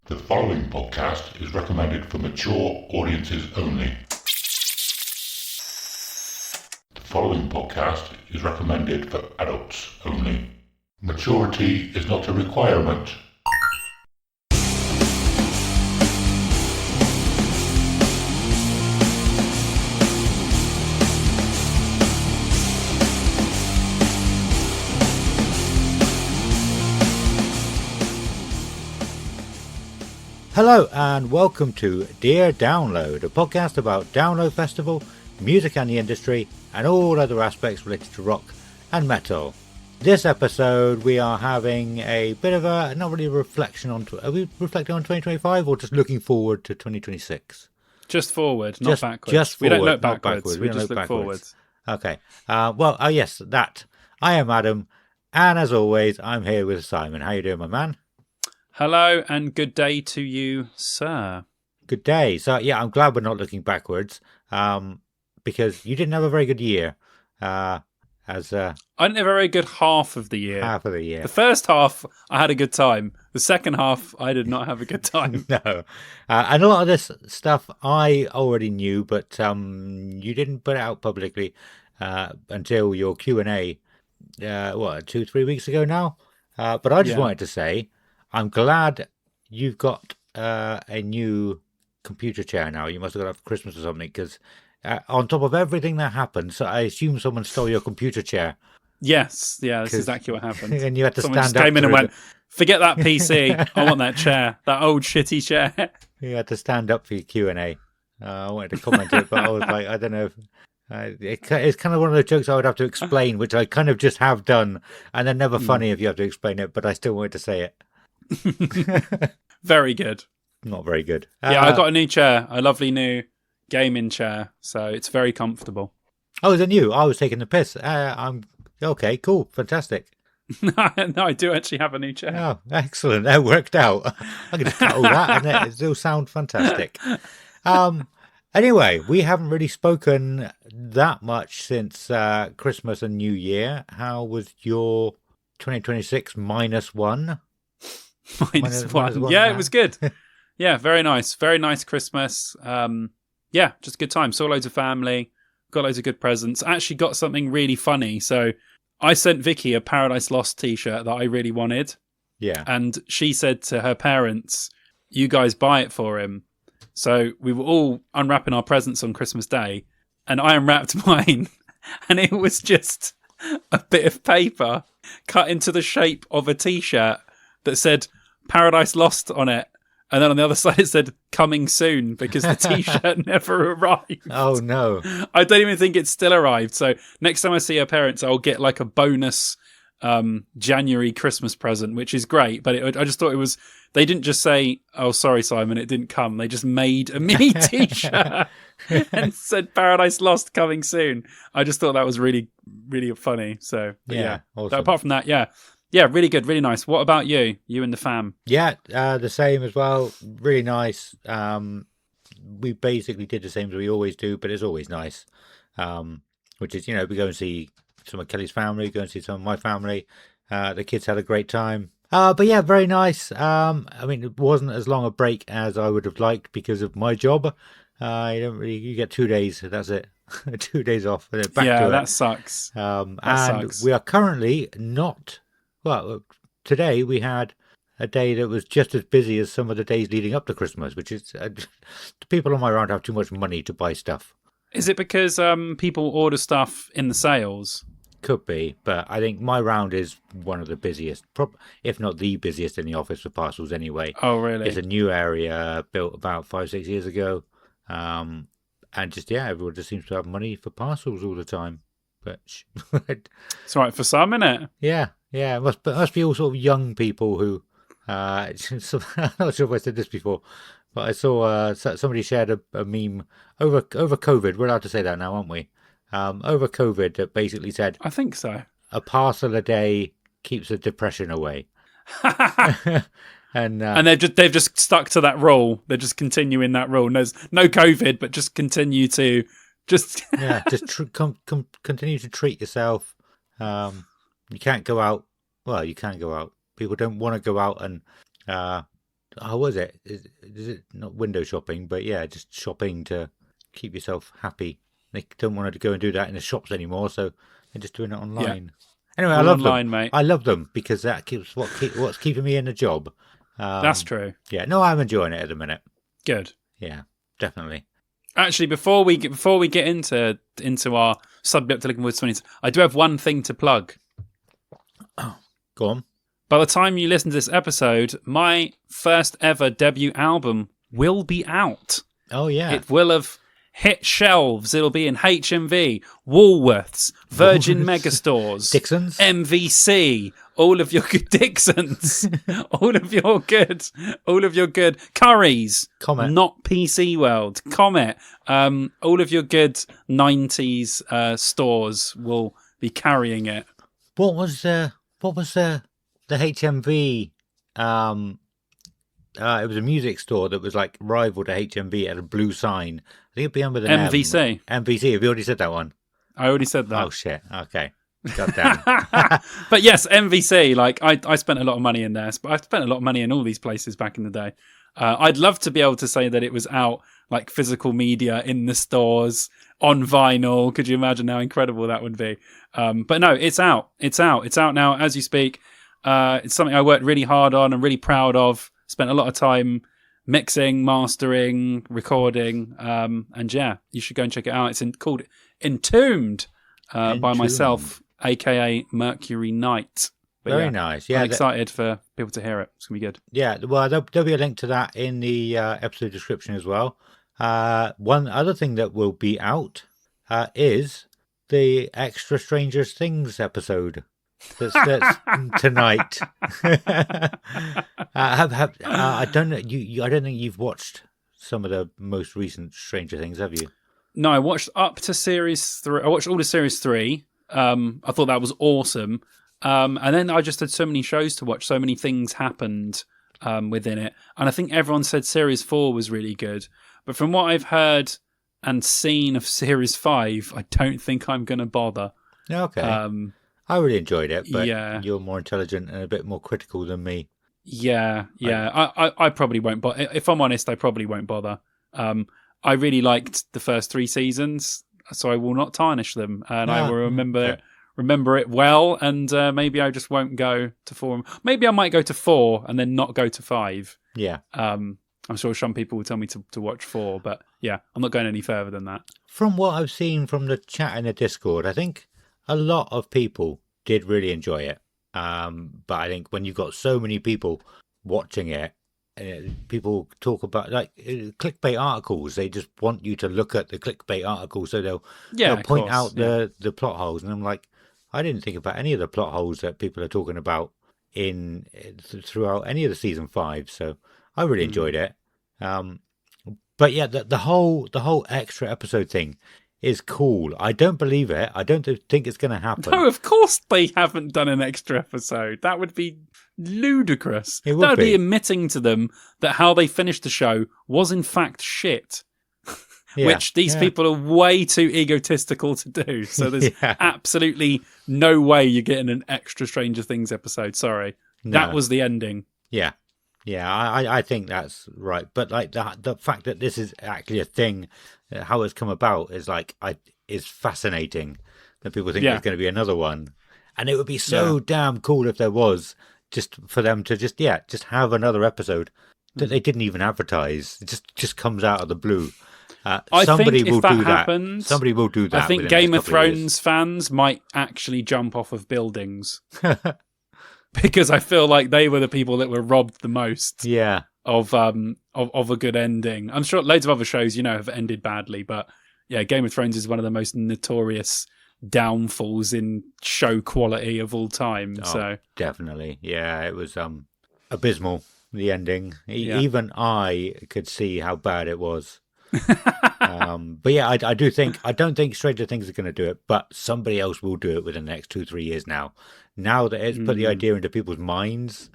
The following podcast is recommended for mature audiences only. The following podcast is recommended for adults only. Maturity is not a requirement. Hello and welcome to Dear Download, a podcast about Download Festival, music and the industry, and all other aspects related to rock and metal. This episode we are having a bit of a, not really a reflection on, are we reflecting on 2025 or just looking forward to 2026? Just forward, not backwards. Just forward, we don't look not backwards. We just look forwards. Okay. Yes, that. I am Adam, and as always, I'm here with Simon. How you doing, my man? Hello and good day to you, sir. Good day. So, yeah, I'm glad we're not looking backwards, because you didn't have a very good year. I didn't have a very good half of the year. Half of the year. The first half, I had a good time. The second half, I did not have a good time. No. And a lot of this stuff I already knew, but you didn't put it out publicly until your Q&A, 2-3 weeks ago now? But I just wanted to say, I'm glad you've got a new computer chair now. You must have got it for Christmas or something, because on top of everything that happened, so I assume someone stole your computer chair. Yes, yeah, that's exactly what happened. And you had to someone stand just up. Came in and went, forget that PC. I want that chair, that old shitty chair. You had to stand up for your Q&A. I wanted to comment it, but I was like, I don't know. It's kind of one of those jokes I would have to explain, which I kind of just have done, and they're never funny if you have to explain it, but I still wanted to say it. Very good. Not very good. I got a new chair, a lovely new gaming chair, so it's very comfortable. Oh, is it new? I was taking the piss. I'm okay, cool, fantastic. No, I do actually have a new chair. Oh, excellent. That worked out. I can just cut all that and it'll sound fantastic. Anyway, we haven't really spoken that much since Christmas and New Year. How was your 2026 minus one? Minus one. Yeah, it was good. Yeah, very nice. Very nice Christmas. Just a good time. Saw loads of family. Got loads of good presents. Actually got something really funny. So I sent Vicky a Paradise Lost t-shirt that I really wanted. Yeah. And she said to her parents, you guys buy it for him. So we were all unwrapping our presents on Christmas Day. And I unwrapped mine. And it was just a bit of paper cut into the shape of a t-shirt that said Paradise Lost on it. And then on the other side it said coming soon, because the t-shirt never arrived. Oh no. I don't even think it's still arrived. So next time I see her parents, I'll get like a bonus January Christmas present, which is great. But I just thought it was, they didn't just say, oh, sorry, Simon, it didn't come. They just made a mini t-shirt and said Paradise Lost coming soon. I just thought that was really, really funny. So yeah. Awesome. Apart from that, yeah, really good, really nice. What about you? You and the fam? Yeah, the same as well. Really nice. We basically did the same as we always do, but it's always nice. Which is, we go and see some of Kelly's family, go and see some of my family. The kids had a great time. But yeah, very nice. It wasn't as long a break as I would have liked because of my job. You get 2 days, that's it. 2 days off and then back to it. Yeah, that sucks. We are currently not. Well, today we had a day that was just as busy as some of the days leading up to Christmas, which is the people on my round have too much money to buy stuff. Is it because people order stuff in the sales? Could be, but I think my round is one of the busiest, if not the busiest in the office for parcels anyway. Oh, really? It's a new area built about 5-6 years ago. And everyone just seems to have money for parcels all the time. But it's all right for some, isn't it? Yeah, it must be all sort of young people who. I'm not sure if I said this before, but I saw somebody shared a meme over COVID. We're allowed to say that now, aren't we? Over COVID, that basically said, I think so. A parcel a day keeps the depression away. And they've just stuck to that rule. They're just continuing that rule. There's no COVID, but just continue to just continue to treat yourself. You can't go out. Well, you can go out. People don't want to go out and how was it? Is it not window shopping, but yeah, just shopping to keep yourself happy. They don't want to go and do that in the shops anymore, so they're just doing it online. Anyway, I All love online, them. mate. I love them because that keeps what's keeping me in the job. That's true. Yeah, no, I'm enjoying it at the minute. Good. Yeah, definitely. Actually, before we get into our subject to looking forward to 20s, I do have one thing to plug. Go on. By the time you listen to this episode, my first ever debut album will be out. Oh yeah, It will have hit shelves. It'll be in HMV, Woolworths, Virgin Megastores, Dixon's, MVC, all of your good Dixons, all of your good Currys, Comet. not PC World, Comet, all of your good 90s stores will be carrying it. What was the HMV? It was a music store that was like rival to HMV. It had a blue sign. I think it'd be under the MVC. MVC. Have you already said that one? I already said that. Oh shit. Okay. God damn. But yes, MVC. Like I spent a lot of money in there. But I spent a lot of money in all these places back in the day. I'd love to be able to say that it was out like physical media in the stores on vinyl. Could you imagine how incredible that would be? But no, it's out. It's out. It's out now as you speak. It's something I worked really hard on and really proud of. Spent a lot of time mixing, mastering, recording, and yeah, you should go and check it out. It's called Entombed, by myself, aka Mercury Knight. But Very yeah, nice. Yeah, I'm excited for people to hear it. It's gonna be good. Yeah, well, there'll be a link to that in the episode description as well. One other thing that will be out is the Extra Stranger Things episode. That's tonight. I don't know. I don't think you've watched some of the most recent Stranger Things, have you? No, I watched up to series 3. I watched all of series 3. I thought that was awesome. And then I just had so many shows to watch. So many things happened within it. And I think everyone said series 4 was really good. But from what I've heard and seen of series 5, I don't think I'm going to bother. Okay. I really enjoyed it, but yeah. You're more intelligent and a bit more critical than me. Yeah. I probably won't bother. If I'm honest, I probably won't bother. I really liked the first 3 seasons, so I will not tarnish them, and I will remember it well. And maybe I just won't go to 4. Maybe I might go to 4 and then not go to 5. Yeah. I'm sure some people will tell me to watch 4, but yeah, I'm not going any further than that. From what I've seen from the chat in the Discord, I think a lot of people did really enjoy it. But I think when you've got so many people watching it, people talk about like clickbait articles. They just want you to look at the clickbait articles, so they'll point out the plot holes. And I'm like, I didn't think about any of the plot holes that people are talking about throughout any of the season 5. So I really enjoyed it. But yeah, the whole extra episode thing is cool. I don't believe it. I don't think it's going to happen. No, of course they haven't done an extra episode. That would be ludicrous. That would be admitting to them that how they finished the show was in fact shit. Yeah, which these people are way too egotistical to do. So there's absolutely no way you're getting an extra Stranger Things episode. Sorry. No. That was the ending. Yeah. Yeah, I think that's right. But like the fact that this is actually a thing, how it's come about is is fascinating. That people think there's going to be another one, and it would be so damn cool if there was, just for them to just have another episode that they didn't even advertise. It just comes out of the blue. Somebody will do that. Somebody will do that. I think Game of Thrones fans might actually jump off of buildings. Because I feel like they were the people that were robbed the most of a good ending. I'm sure loads of other shows, have ended badly, but yeah, Game of Thrones is one of the most notorious downfalls in show quality of all time. So definitely. Yeah, it was abysmal, the ending. Even I could see how bad it was. But yeah, I don't think Stranger Things are going to do it, but somebody else will do it within the next 2-3 years now that it's put the idea into people's minds.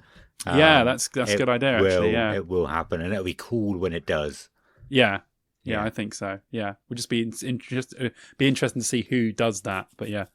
That's a good idea. Actually, it will happen, and it'll be cool when it does. Yeah, I think so. Yeah, we'll just be interesting to see who does that. But yeah.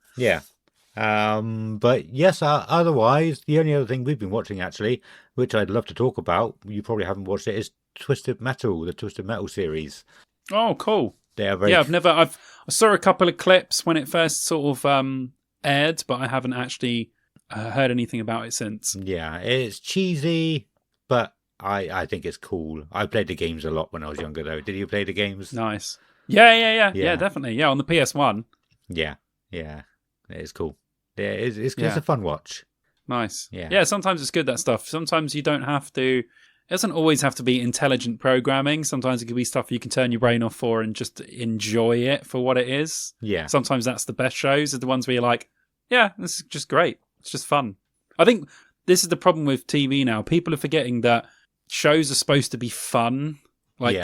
But yes, otherwise the only other thing we've been watching actually, which I'd love to talk about, you probably haven't watched it, is Twisted Metal, the Twisted Metal series. Oh, cool. They are very... Yeah, I saw a couple of clips when it first sort of aired, but I haven't actually heard anything about it since. Yeah, it's cheesy, but I think it's cool. I played the games a lot when I was younger, though. Did you play the games? Nice. Yeah, definitely. Yeah, on the PS1. Yeah, it's cool. Yeah, it's a fun watch. Nice. Yeah. Yeah, sometimes it's good, that stuff. Sometimes you don't have to... It doesn't always have to be intelligent programming. Sometimes it can be stuff you can turn your brain off for and just enjoy it for what it is. Yeah. Sometimes that's the best shows, are the ones where you're like, yeah, this is just great. It's just fun. I think this is the problem with TV now. People are forgetting that shows are supposed to be fun. Like,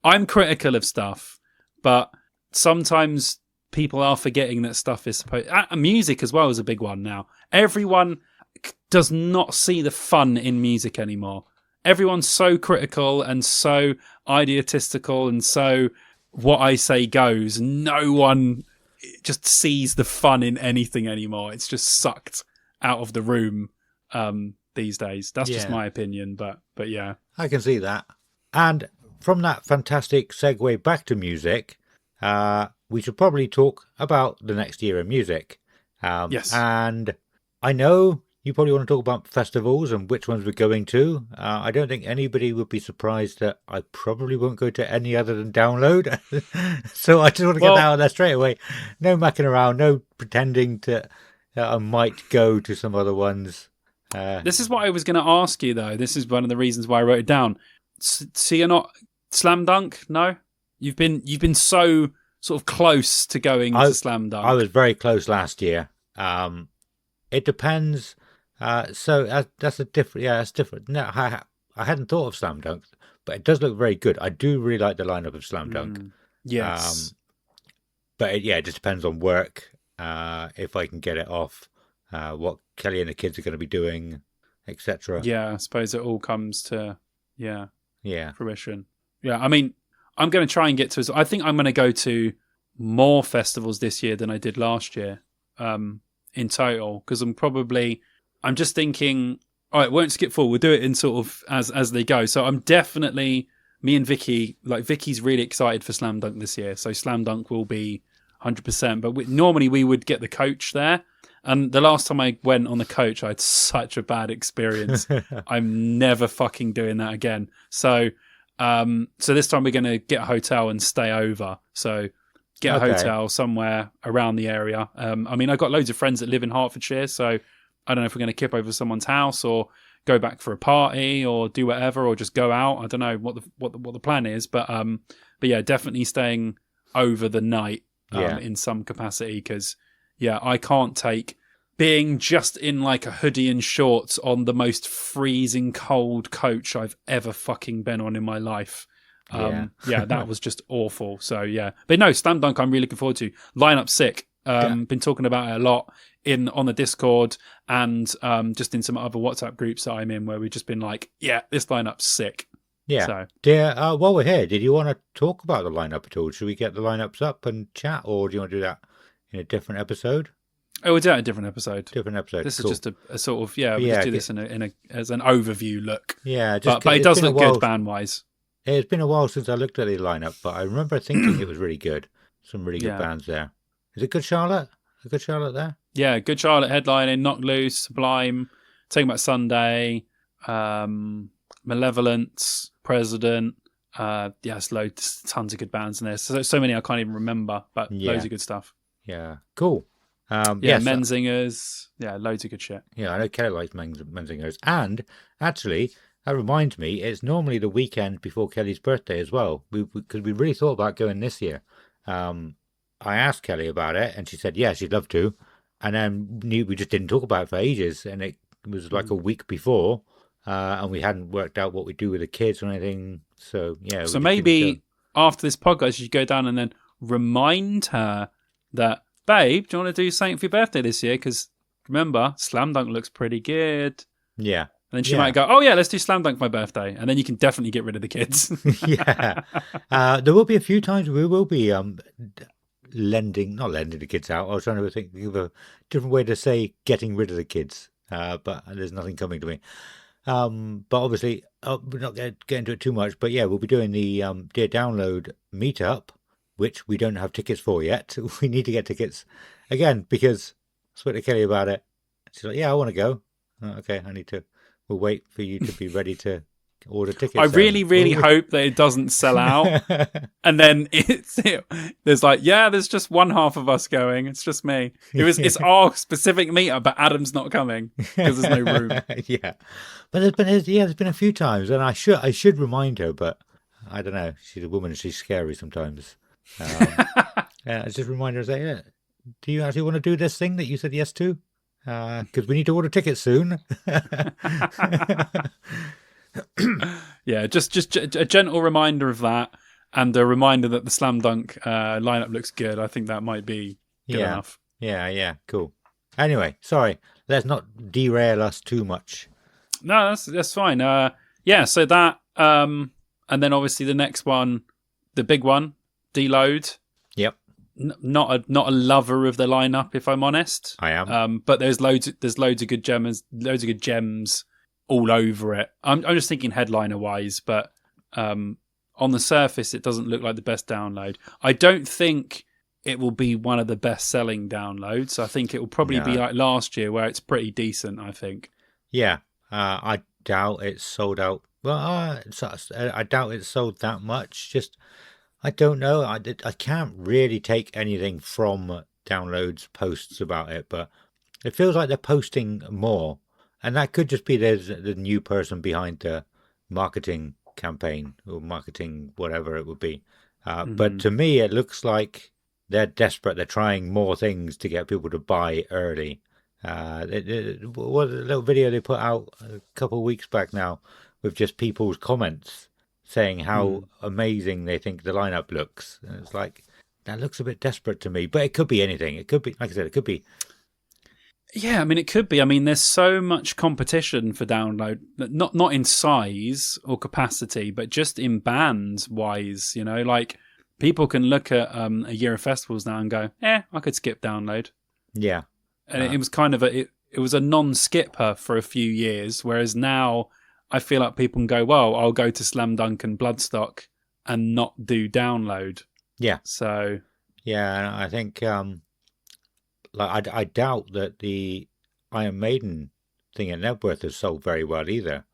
I'm critical of stuff, but sometimes people are forgetting that stuff is supposed... music as well is a big one now. Everyone does not see the fun in music anymore. Everyone's so critical and so idealistical and so what I say goes. No one just sees the fun in anything anymore. It's just sucked out of the room these days. That's just my opinion, but yeah. I can see that. And from that fantastic segue back to music, we should probably talk about the next year in music. Yes. And I know you probably want to talk about festivals and which ones we're going to. I don't think anybody would be surprised that I probably won't go to any other than Download. So I just want to get that out there straight away. No mucking around, no pretending that I might go to some other ones. This is what I was going to ask you, though. This is one of the reasons why I wrote it down. So you're not Slam Dunk? No? You've been so sort of close to going to Slam Dunk. I was very close last year. It depends. So that's a different. Yeah, that's different. No, I hadn't thought of Slam Dunk, but it does look very good. I do really like the lineup of Slam Dunk. Yes. But it just depends on work. If I can get it off, what Kelly and the kids are going to be doing, etc. Yeah, I suppose it all comes to fruition. Yeah, I mean, I'm going to try and get to... I think I'm going to go to more festivals this year than I did last year in total, because I'm just thinking, all right, won't skip forward. We'll do it in sort of as they go. So I'm definitely... Me and Vicky, Vicky's really excited for Slam Dunk this year. So Slam Dunk will be 100%. But normally we would get the coach there. And the last time I went on the coach, I had such a bad experience. I'm never fucking doing that again. So this time we're going to get a hotel and stay over. So get a hotel somewhere around the area. I mean, I've got loads of friends that live in Hertfordshire, so I don't know if we're going to kip over someone's house or go back for a party or do whatever or just go out. I don't know what the plan is, but yeah, definitely staying over the night in some capacity, because I can't take being just in like a hoodie and shorts on the most freezing cold coach I've ever fucking been on in my life. That was just awful. So yeah, but no, Slam Dunk I'm really looking forward to. Lineup sick. Been talking about it a lot on the Discord and just in some other WhatsApp groups that I'm in, where we've just been like, yeah, this lineup's sick. Yeah. So, dear, while we're here, did you want to talk about the lineup at all? Should we get the lineups up and chat, or do you want to do that in a different episode? Oh, we'll do it in a different episode. This cool. is just a sort of we'll just do this as an overview look. Yeah, but it does look good band wise. It's been a while since I looked at the lineup, but I remember thinking it was really good. Some really good bands there. Is it Good Charlotte? A Good Charlotte there? Yeah, Good Charlotte headlining, Knock Loose, Sublime, Talking About Sunday, Malevolence, President. It's loads, tons of good bands in there. So many I can't even remember, but loads of good stuff. Yeah, cool. Menzingers. Loads of good shit. Yeah, I know Kelly likes Menzingers. And actually, that reminds me, it's normally the weekend before Kelly's birthday as well. Because we really thought about going this year. I asked Kelly about it, and she said, yeah, she'd love to. And then we just didn't talk about it for ages. And it was like a week before, and we hadn't worked out what we'd do with the kids or anything. So, yeah. So maybe after this podcast, you should go down and then remind her that, babe, do you want to do something for your birthday this year? Because remember, Slam Dunk looks pretty good. Yeah. And then she might go, oh, yeah, let's do Slam Dunk for my birthday. And then you can definitely get rid of the kids. Yeah. There will be a few times we will be not lending the kids out. I was trying to think of a different way to say getting rid of the kids. But there's nothing coming to me. But obviously, we're not going to get into it too much. But yeah, we'll be doing the Dear Download meetup, which we don't have tickets for yet. We need to get tickets again because I spoke to Kelly about it. She's like, "Yeah, I want to go." Okay, I need to. We'll wait for you to be ready to order tickets. I really, really hope that it doesn't sell out. And then there's like, yeah, there's just one half of us going. It's just me. It's our specific meetup, but Adam's not coming because there's no room. Yeah, but there's been a few times, and I should remind her, but I don't know. She's a woman; she's scary sometimes. Yeah, I just remind her, say, yeah, do you actually want to do this thing that you said yes to? Because we need to order tickets soon. Yeah, just a gentle reminder of that, and a reminder that the Slam Dunk lineup looks good. I think that might be good enough. Yeah, cool. Anyway, sorry, let's not derail us too much. No, that's fine. So that, and then obviously the next one, the big one, Deload. Yep. Not a lover of the lineup, if I'm honest. I am. But there's loads of good gems all over it. I'm just thinking headliner wise, but on the surface it doesn't look like the best download. I don't think it will be one of the best selling downloads. I think it will probably be like last year where it's pretty decent, I think. Yeah. I doubt it's sold out. Well, I doubt it's sold that much. Just I don't know. I can't really take anything from downloads posts about it, but it feels like they're posting more. And that could just be the new person behind the marketing campaign or marketing whatever it would be. But to me, it looks like they're desperate. They're trying more things to get people to buy early. What a little video they put out a couple of weeks back now with just people's comments saying how amazing they think the lineup looks. And it's like, that looks a bit desperate to me. But it could be anything. It could be, like I said, it could be. Yeah, I mean, it could be. I mean, there's so much competition for download, not in size or capacity, but just in bands wise, you know, like people can look at a year of festivals now and go, I could skip download. Yeah. And it was kind of it was a non-skipper for a few years, whereas now I feel like people can go, well, I'll go to Slam Dunk and Bloodstock and not do download. Yeah. So. Yeah, and I think... I doubt that the Iron Maiden thing at Nebworth has sold very well either.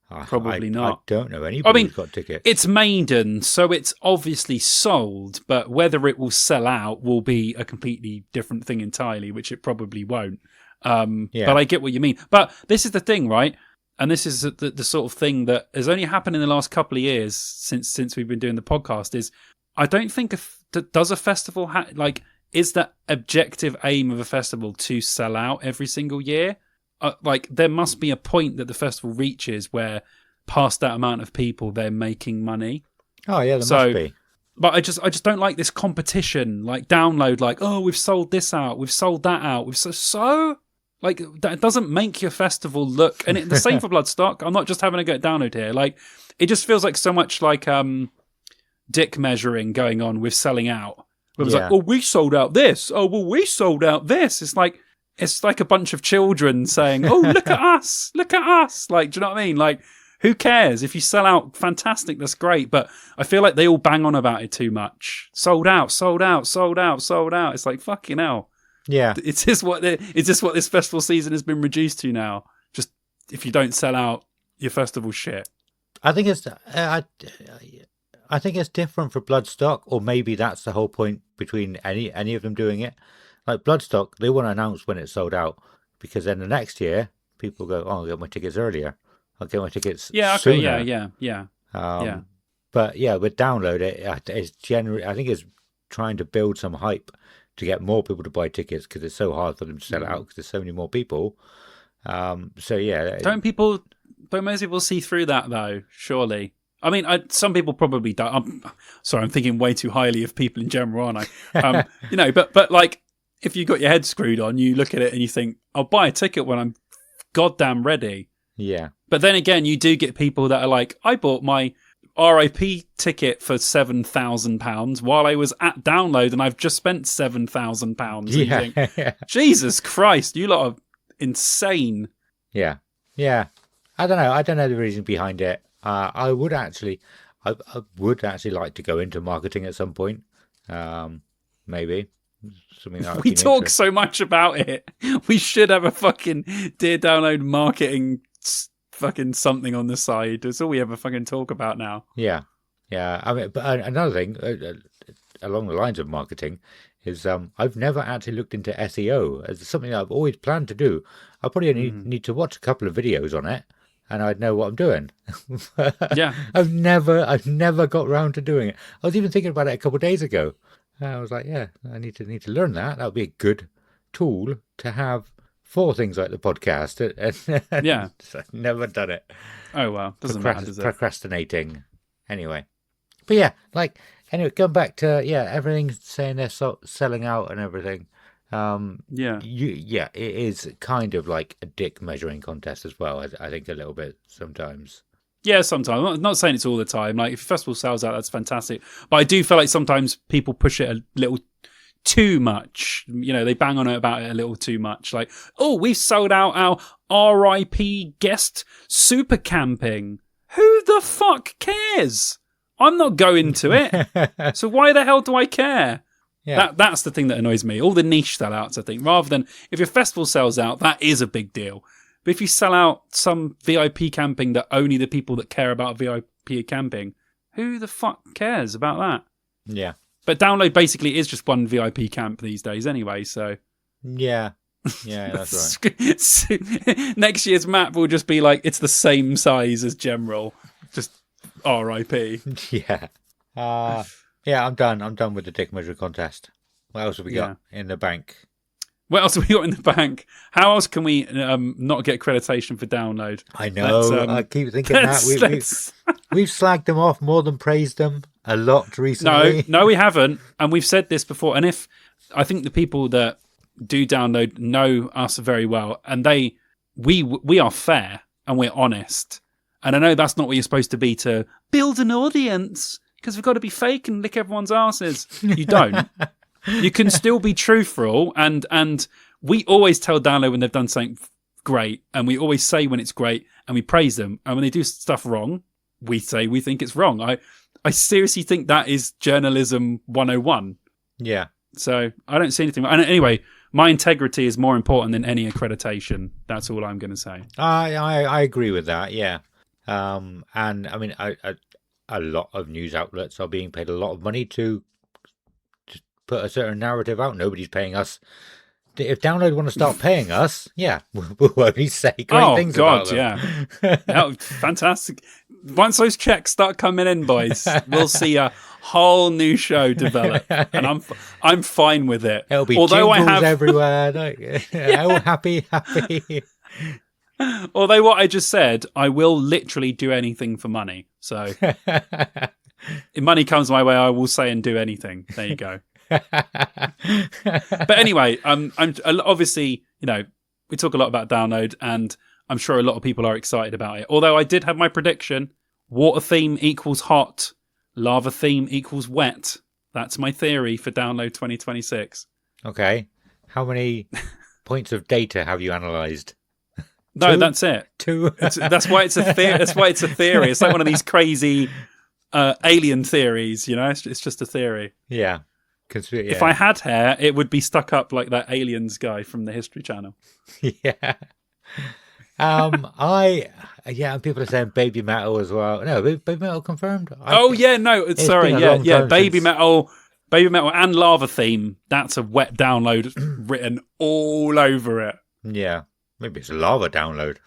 Probably not. I don't know anybody who's got tickets. It's Maiden, so it's obviously sold, but whether it will sell out will be a completely different thing entirely, which it probably won't. But I get what you mean. But this is the thing, right? And this is the sort of thing that has only happened in the last couple of years since we've been doing the podcast, is I don't think does a festival is the objective aim of a festival to sell out every single year? There must be a point that the festival reaches where past that amount of people, they're making money. Oh, yeah, there must be. But I just don't like this competition, like download, like, oh, we've sold this out, we've sold that out. That doesn't make your festival look... And the same for Bloodstock. I'm not just having a go at download here. Like, it just feels like so much like dick measuring going on with selling out. It was like, oh, we sold out this. Oh, well, we sold out this. It's like a bunch of children saying, oh, look at us. Look at us. Like, do you know what I mean? Like, who cares? If you sell out, fantastic. That's great. But I feel like they all bang on about it too much. Sold out, sold out, sold out, sold out. It's like, fucking hell. Yeah. It's just what this festival season has been reduced to now. Just if you don't sell out, your festival's shit. I think it's... I think it's different for Bloodstock, or maybe that's the whole point between any of them doing it. Like Bloodstock, they want to announce when it's sold out, because then the next year people go, "Oh, I'll get my tickets earlier. I'll get my tickets sooner." Yeah. But yeah, with Download, it's generally, I think it's trying to build some hype to get more people to buy tickets because it's so hard for them to sell it out because there's so many more people. So yeah, don't most people see through that though? Surely. I mean, some people probably don't. I'm thinking way too highly of people in general, aren't I? But like, if you got your head screwed on, you look at it and you think, I'll buy a ticket when I'm goddamn ready. Yeah. But then again, you do get people that are like, I bought my RIP ticket for £7,000 while I was at Download and I've just spent £7,000. Yeah. Jesus Christ, you lot are insane. Yeah. Yeah. I don't know. I don't know the reason behind it. I would actually, I would actually like to go into marketing at some point. Maybe something that I've We been talk interested- so much about it. We should have a fucking Dear Download marketing fucking something on the side. That's all we ever fucking talk about now. Yeah, yeah. I mean, but another thing along the lines of marketing is I've never actually looked into SEO as something that I've always planned to do. I probably need to watch a couple of videos on it, and I'd know what I'm doing. Yeah. I've never got round to doing it. I was even thinking about it a couple of days ago. I was like, yeah, I need to learn that. That would be a good tool to have for things like the podcast. And Yeah. I've never done it. Oh, well. Doesn't matter, does it? Procrastinating. Anyway. But yeah, anyway, going back to, everything's saying they're selling out and everything. Yeah. It is kind of like a dick measuring contest as well, I think a little bit sometimes. Yeah, sometimes. I'm not saying it's all the time. Like, if a festival sells out, that's fantastic. But I do feel like sometimes people push it a little too much. You know, they bang on it about it a little too much. Like, oh, we've sold out our RIP guest super camping. Who the fuck cares? I'm not going to it. So why the hell do I care? Yeah. That's the thing that annoys me. All the niche sellouts, I think. Rather than, if your festival sells out, that is a big deal. But if you sell out some VIP camping that only the people that care about VIP camping, who the fuck cares about that? Yeah. But Download basically is just one VIP camp these days anyway, so... Yeah. Yeah, that's right. Next year's map will just be like, it's the same size as General. Just RIP. Yeah. I'm done. I'm done with the dick measure contest. What else have we got in the bank? What else have we got in the bank? How else can we not get accreditation for Download? I know. I keep thinking that. We've slagged them off more than praised them a lot recently. No, we haven't. And we've said this before. And I think the people that do Download know us very well. And we are fair and we're honest. And I know that's not what you're supposed to be to build an audience, because we've got to be fake and lick everyone's asses. You don't. You can still be truthful, and we always tell Download when they've done something great, and we always say when it's great, and we praise them. And when they do stuff wrong, we say we think it's wrong. I seriously think that is journalism 101. Yeah. So I don't see anything. And anyway, my integrity is more important than any accreditation. That's all I'm going to say. I agree with that. Yeah. And I mean, a lot of news outlets are being paid a lot of money to put a certain narrative out. Nobody's paying us. If Download want to start paying us, we'll only say great things about them. Yeah, fantastic. Once those checks start coming in, boys, we'll see a whole new show develop, and I'm fine with it. It'll be Although jingles everywhere. Oh, happy. Although what I just said, I will literally do anything for money. So if money comes my way, I will say and do anything. There you go. But anyway, I'm obviously, we talk a lot about Download, and I'm sure a lot of people are excited about it. Although I did have my prediction: water theme equals hot, lava theme equals wet. That's my theory for Download 2026. Okay, how many points of data have you analysed? No, that's it. 2. That's why it's a theory. That's why it's a theory. It's like one of these crazy alien theories. It's just a theory. Yeah. If I had hair, it would be stuck up like that aliens guy from the History Channel. Yeah. And people are saying baby metal as well. No, baby metal confirmed. Baby metal and lava theme. That's a wet Download written all over it. Yeah. Maybe it's a lava Download.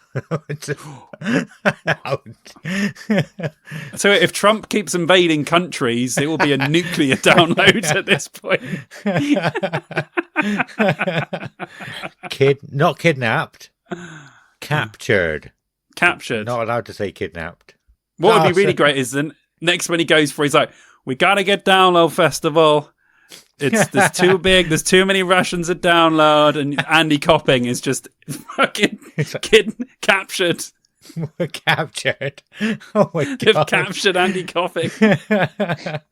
So if Trump keeps invading countries, it will be a nuclear Download at this point. Not kidnapped. Captured. Not allowed to say kidnapped. What would be really great is then next when he goes for, he's like, we got to get Download Festival. There's too big. There's too many Russians at Download, and Andy Copping is just fucking captured. We're captured. Oh my god! They've captured Andy Copping. But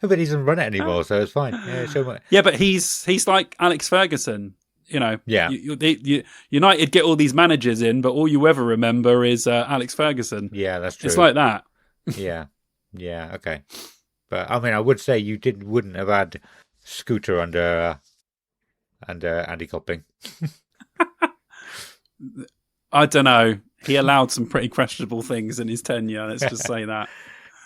he doesn't run it anymore, so it's fine. Yeah, yeah, but he's like Alex Ferguson. Yeah. United get all these managers in, but all you ever remember is Alex Ferguson. Yeah, that's true. It's like that. Yeah. Okay. But I mean, I would say you wouldn't have had Scooter under Andy Copping. I don't know. He allowed some pretty questionable things in his tenure. Let's just say that.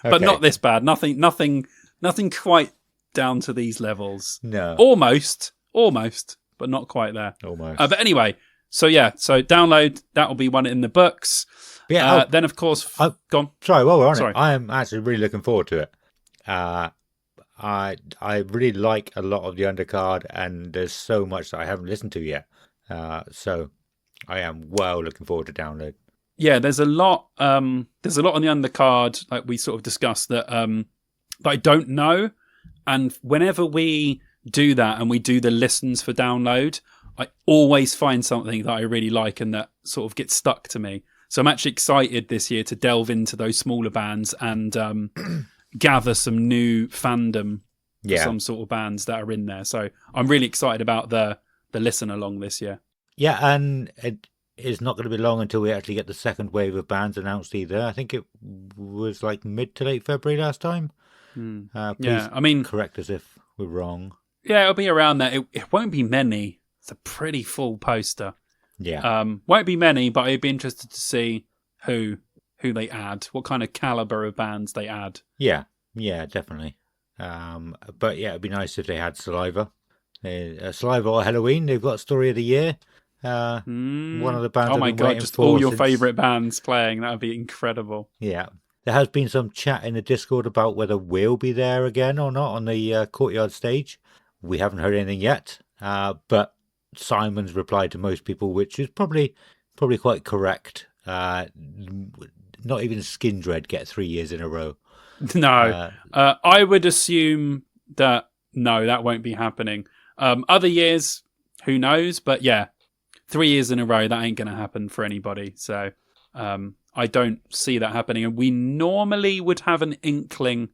Okay. But not this bad. Nothing quite down to these levels. No. Almost, but not quite there. Almost. But anyway, so download. That'll be one in the books. Yeah. Then, of course, gone. Sorry, while we're on Sorry. it, I am actually really looking forward to it. I really like a lot of the undercard, and there's so much that I haven't listened to yet. So I am well looking forward to download. Yeah, there's a lot. There's a lot on the undercard, like we sort of discussed, that I don't know. And whenever we do that and we do the listens for download, I always find something that I really like and that sort of gets stuck to me. So I'm actually excited this year to delve into those smaller bands and gather some new fandom for some sort of bands that are in there. So I'm really excited about the listen along this year. Yeah, and it is not going to be long until we actually get the second wave of bands announced either. I think it was like mid to late February last time. Yeah, I mean, correct us if we're wrong. Yeah, it'll be around there. It won't be many. It's a pretty full poster. Yeah. Won't be many, but I'd be interested to see who they add, what kind of caliber of bands they add. Yeah, definitely. But yeah, it'd be nice if they had Saliva. Saliva or Halloween, they've got Story of the Year. One of the bands. Oh my god, just all your favourite bands playing. That would be incredible. Yeah. There has been some chat in the Discord about whether we'll be there again or not on the Courtyard stage. We haven't heard anything yet, but Simon's replied to most people, which is probably quite correct. Not even Skindred get 3 years in a row. No, I would assume that no, that won't be happening. Other years, who knows? But yeah, 3 years in a row, that ain't going to happen for anybody. So I don't see that happening. And we normally would have an inkling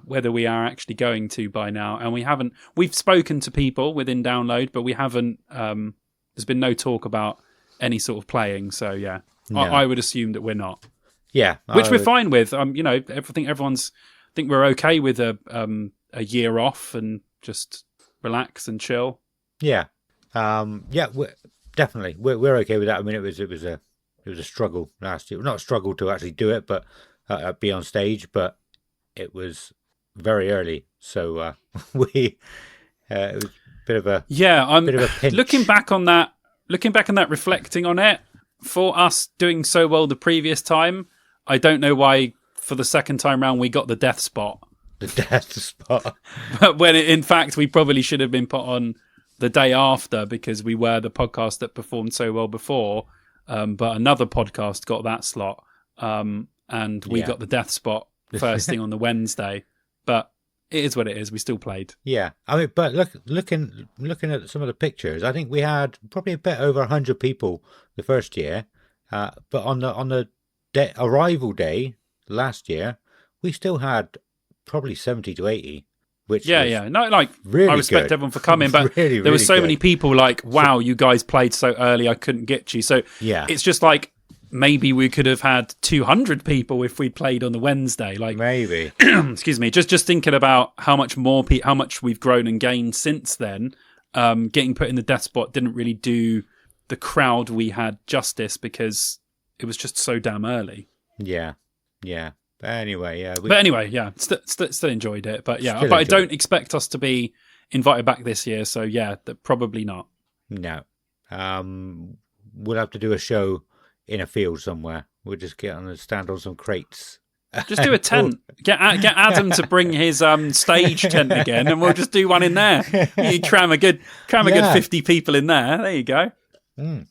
whether we are actually going to by now. And we haven't. We've spoken to people within Download, but we haven't. There's been no talk about any sort of playing. So yeah, no. I would assume that we're not. Yeah, which we're fine with. I think we're okay with a year off and just relax and chill. Yeah, definitely we're okay with that. I mean, it was a struggle last year. Not a struggle to actually do it, but be on stage. But it was very early, so it was a bit of a bit of a pinch. Looking back on that, reflecting on it, for us doing so well the previous time, I don't know why for the second time round we got the death spot. The death spot. But when in fact we probably should have been put on the day after because we were the podcast that performed so well before. But another podcast got that slot. And we got the death spot first thing on the Wednesday. But it is what it is. We still played. Yeah. I mean, but looking at some of the pictures, I think we had probably a bit over 100 people the first year. But on the arrival day last year, we still had probably 70 to 80, which no, like really I respect good. everyone for coming, but really, there were so good. many people like, wow, you guys played so early, I couldn't get you. So yeah, it's just like maybe we could have had 200 people if we played on the Wednesday. Like maybe, excuse me, just thinking about how much more how much we've grown and gained since then. Getting put in the death spot didn't really do the crowd we had justice because it was just so damn early. Yeah. But anyway, still enjoyed it. But yeah, I don't expect us to be invited back this year. So yeah, probably not. No. We'll have to do a show in a field somewhere. We'll just get on and stand on some crates. Just do a tent. Get Adam to bring his stage tent again, and we'll just do one in there. You cram a good 50 people in there. There you go.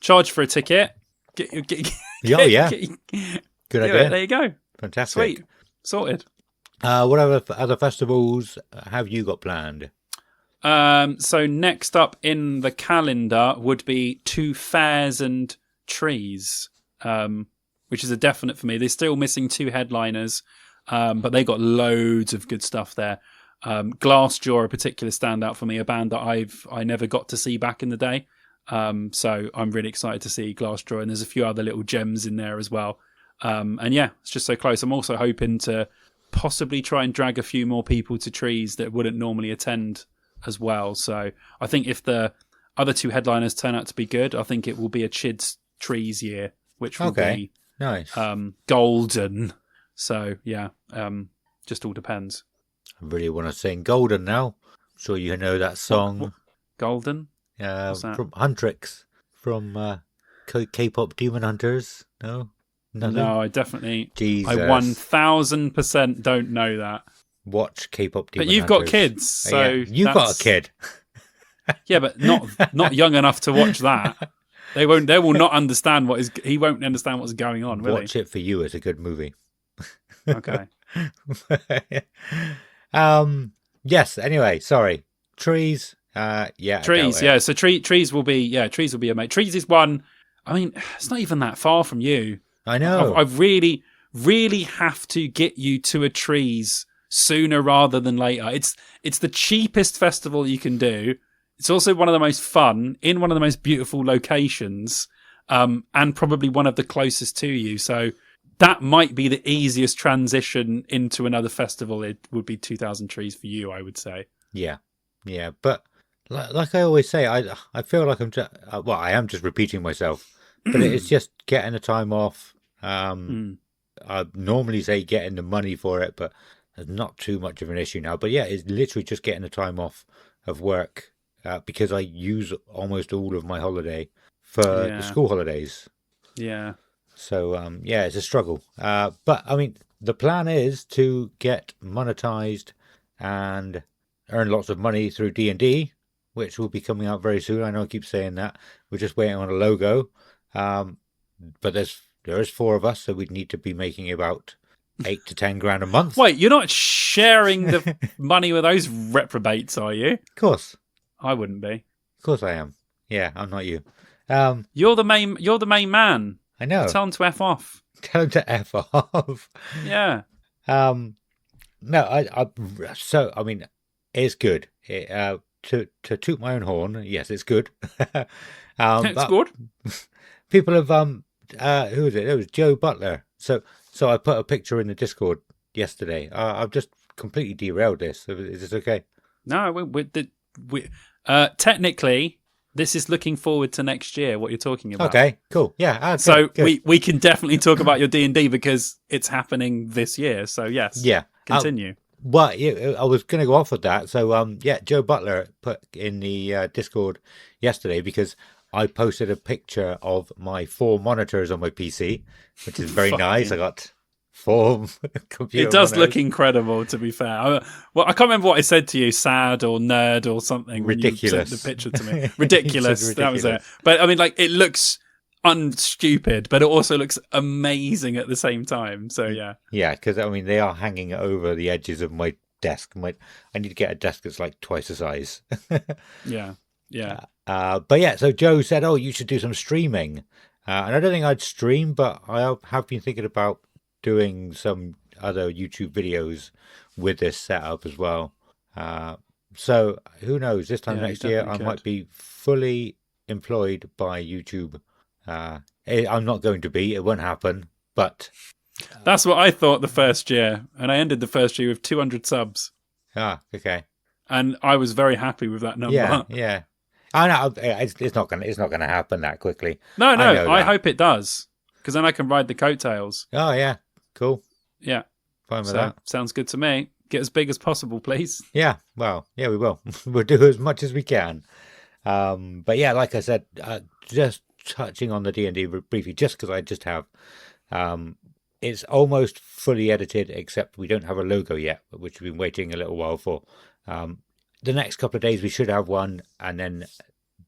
Charge for a ticket. Good idea. There you go. Fantastic. Sweet. Sorted. What other festivals have you got planned? So next up in the calendar would be Two Fairs and Trees, which is a definite for me. They're still missing two headliners, but they got loads of good stuff there. Glassjaw, a particular standout for me, a band that I never got to see back in the day. So I'm really excited to see Glassjaw, and there's a few other little gems in there as well. And yeah, it's just so close. I'm also hoping to possibly try and drag a few more people to Trees that wouldn't normally attend as well. So I think if the other two headliners turn out to be good, I think it will be a Chid's Trees year, which will be nice, golden. So yeah, just all depends. I really want to sing Golden now. I'm sure you know that song. What? Golden? From Huntrix, from K-pop Demon Hunters. No? Nothing? No, I definitely... Jesus. I 1000% don't know that. Watch K-pop Demon Hunters. But you've got kids, so... You've got a kid. Yeah, but not young enough to watch that. They will not understand he won't understand what's going on, will Watch it for you. It's a good movie. Okay. Yes, anyway, sorry. Trees... Trees, yeah. So trees will be a mate. Trees is one. I mean, it's not even that far from you. I know. I really, really have to get you to a Trees sooner rather than later. It's the cheapest festival you can do. It's also one of the most fun in one of the most beautiful locations, and probably one of the closest to you. So that might be the easiest transition into another festival. It would be 2000 Trees for you, I would say. Yeah, but. Like I always say, I feel like I am just repeating myself, but it's just getting the time off. I normally say getting the money for it, but there's not too much of an issue now. But yeah, it's literally just getting the time off of work because I use almost all of my holiday for the school holidays. Yeah. So it's a struggle. But I mean, the plan is to get monetized and earn lots of money through D&D. Which will be coming out very soon. I know I keep saying that. We're just waiting on a logo. But there is 4 of us, so we'd need to be making about 8 to 10 grand a month. Wait, you're not sharing the money with those reprobates, are you? Of course. I wouldn't be. Of course I am. Yeah, I'm not you. You're the main man. I know. Tell him to F off. Tell him to F off. Yeah. No, I mean, it's good. To toot my own horn, yes, it's good. It's good. People have who was it? It was Joe Butler. So I put a picture in the Discord yesterday. I've just completely derailed this. Is this okay? No, we technically this is looking forward to next year. What you're talking about? Okay, cool. Yeah. So we can definitely talk about your D&D because it's happening this year. So yes. Yeah. Continue. Well, yeah, I was going to go off with that. So, Joe Butler put in the Discord yesterday because I posted a picture of my 4 monitors on my PC, which is very nice. I got 4 computer It does monitors. look incredible, to be fair. I can't remember what I said to you, sad or nerd or something. Ridiculous. When you sent the picture to me. Ridiculous. That was it. But, I mean, like, it looks unstupid, but it also looks amazing at the same time. So yeah, because I mean they are hanging over the edges of my desk. I need to get a desk that's like twice the size. yeah. But yeah, so Joe said, "Oh, you should do some streaming," and I don't think I'd stream, but I have been thinking about doing some other YouTube videos with this setup as well. So who knows? This time next year, I might be fully employed by YouTube. I'm not going to be. It won't happen. But that's what I thought the first year, and I ended the first year with 200 subs. Okay. And I was very happy with that number. Yeah. I know it's not gonna happen that quickly. No. I hope it does, because then I can ride the coattails. Oh yeah, cool. Yeah, fine with that. Sounds good to me. Get as big as possible, please. Yeah. Well, yeah, we will. We'll do as much as we can. But yeah, like I said, just touching on the D&D briefly, just because I just have, it's almost fully edited, except we don't have a logo yet, which we've been waiting a little while for. The next couple of days we should have one, and then